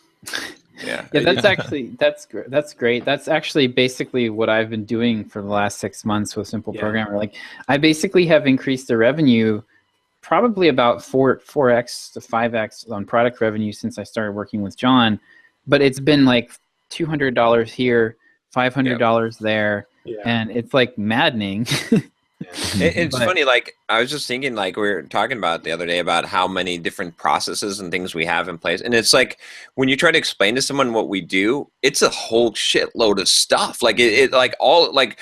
Yeah, that's great. That's actually basically what I've been doing for the last 6 months with Simple Programmer. Like, I basically have increased the revenue probably about 4x to 5x on product revenue since I started working with John, but it's been like $200 here, $500 there, and it's like maddening. It's funny, like I was just thinking, like we were talking about the other day about how many different processes and things we have in place, and it's like when you try to explain to someone what we do, it's a whole shitload of stuff. Like it like all like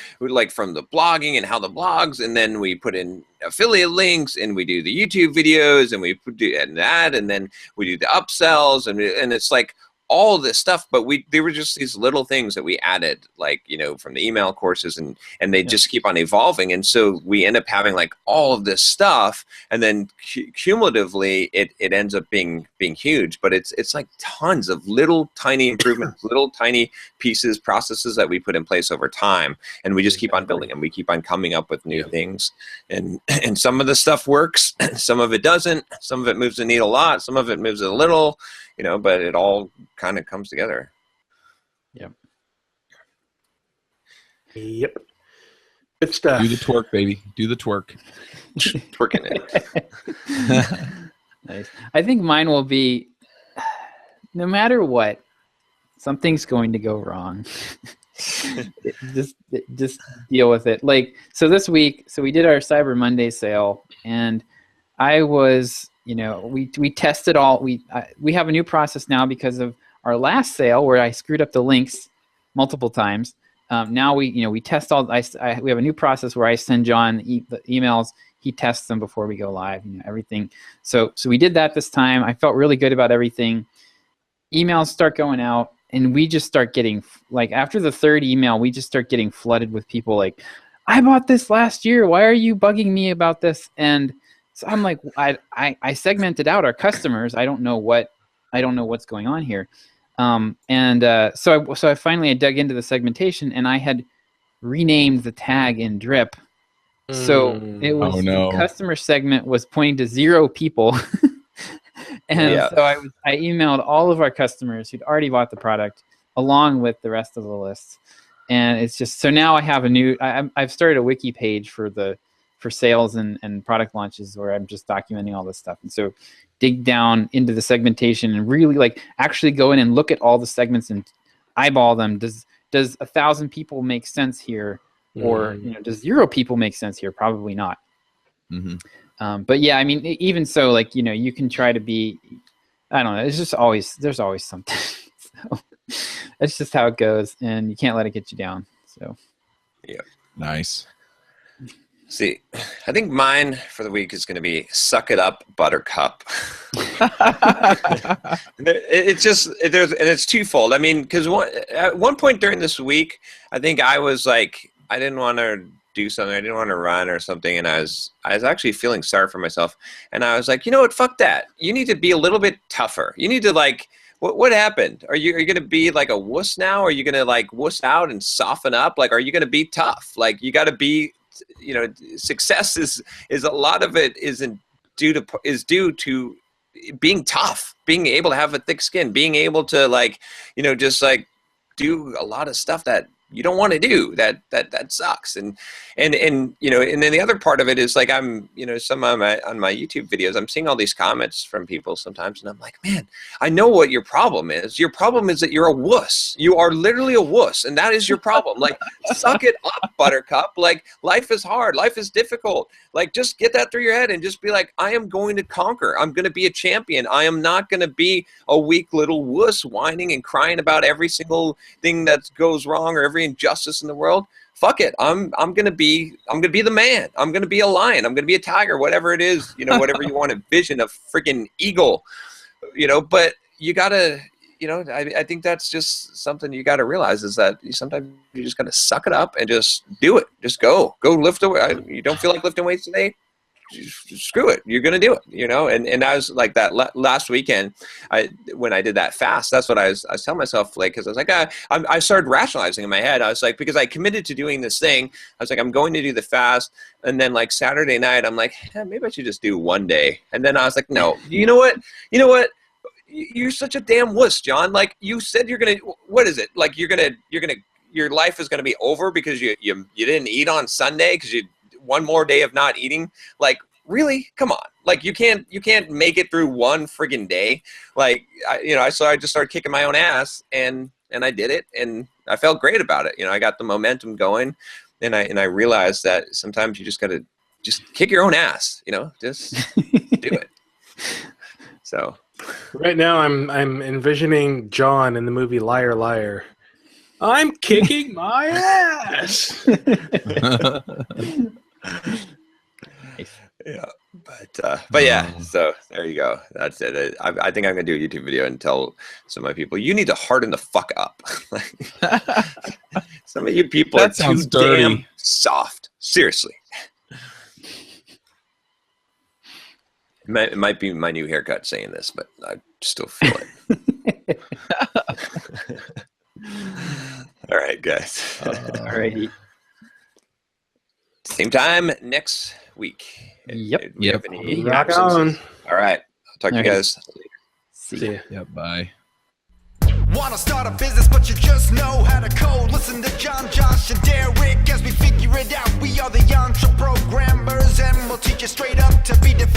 from the blogging and how the blogs, and then we put in affiliate links, and we do the YouTube videos, and we do that, and then we do the upsells, and it's like all this stuff, but they were just these little things that we added, like, from the email courses, and they just keep on evolving. And so we end up having like all of this stuff, and then cumulatively it ends up being huge. But it's like tons of little tiny improvements, little tiny pieces, processes that we put in place over time, and we just keep on building them. We keep on coming up with new things, and some of the stuff works, some of it doesn't, some of it moves the needle a lot, some of it moves it a little, but it all kind of comes together. Yep. Good stuff. Do the twerk, baby. Do the twerk. Twerking it. Nice. I think mine will be, no matter what, something's going to go wrong. just deal with it. Like, so this week, we did our Cyber Monday sale, and I was, we tested all. We have a new process now because of our last sale where I screwed up the links multiple times. Now we test all. We have a new process where I send John the emails. He tests them before we go live. Everything. So we did that this time. I felt really good about everything. Emails start going out, and we just start getting, like, after the third email, we just start getting flooded with people like, I bought this last year. Why are you bugging me about this? And so I'm like, I segmented out our customers. I don't know what's going on here. So I finally dug into the segmentation, and I had renamed the tag in Drip. So it was, the customer segment was pointing to 0 people. And so I emailed all of our customers who'd already bought the product along with the rest of the list. And it's just, so now I have I've started a wiki page for sales and product launches where I'm just documenting all this stuff. And so dig down into the segmentation and really, like, actually go in and look at all the segments and eyeball them. Does 1,000 people make sense here? Or, does 0 people make sense here? Probably not. Mm-hmm. But yeah, I mean, even so, like, you can try to be, I don't know, there's always something. So that's just how it goes, and you can't let it get you down. So, yeah. Nice. See, I think mine for the week is going to be suck it up, Buttercup. It's twofold. I mean, because at one point during this week, I think I was like, I didn't want to do something. I didn't want to run or something. And I was actually feeling sorry for myself. And I was like, you know what? Fuck that. You need to be a little bit tougher. You need to, like, what happened? Are you going to be like a wuss now? Are you going to, like, wuss out and soften up? Like, are you going to be tough? Like, you got to be, success is a lot of it is due to being tough, being able to have a thick skin, being able to, like, just, like, do a lot of stuff that you don't want to do, that sucks. And then the other part of it is, like, I'm, some on my YouTube videos, I'm seeing all these comments from people sometimes, and I'm like, man, I know what your problem is. Your problem is that you're a wuss. You are literally a wuss, and that is your problem. Like, suck it up, Buttercup. Like, life is hard. Life is difficult. Like, just get that through your head and just be like, I am going to conquer. I'm going to be a champion. I am not going to be a weak little wuss whining and crying about every single thing that goes wrong or every injustice in the world. Fuck it. I'm gonna be the man. I'm gonna be a lion. I'm gonna be a tiger. Whatever it is, whatever you want to vision, a freaking eagle. But you gotta, I think that's just something you gotta realize, is that sometimes you just gotta suck it up and just do it. Just go lift away. You don't feel like lifting weights today? Screw it, you're gonna do it, and I was like that last weekend. When I did that fast, that's what I was telling myself, like, because I was like, I started rationalizing in my head. I was like, because I committed to doing this thing, I was like, I'm going to do the fast, and then, like, Saturday night, I'm like, maybe I should just do one day, and then I was like, no, you know what, you're such a damn wuss, John. Like, you said you're gonna, what is it, like, you're gonna your life is gonna be over because you didn't eat on Sunday because you one more day of not eating. Like, really? Come on. Like, you can't make it through one friggin' day. Like, so I just started kicking my own ass, and I did it, and I felt great about it. I got the momentum going, and I realized that sometimes you just gotta just kick your own ass, just do it. So right now I'm envisioning John in the movie Liar Liar. I'm kicking my ass. Yeah, but yeah. So there you go. That's it. I think I'm gonna do a YouTube video and tell some of my people, you need to harden the fuck up. Some of you people are too damn soft. Seriously. It might be my new haircut saying this, but I still feel it. All right, guys. All righty. Same time next week. Yep. Rock on. All right. I'll talk to you guys later. See ya. Yep. Bye. Wanna start a business, but you just know how to code. Listen to John, Josh, and Derick as we figure it out. We are the Entre Programmers, and we'll teach you straight up to be defeated.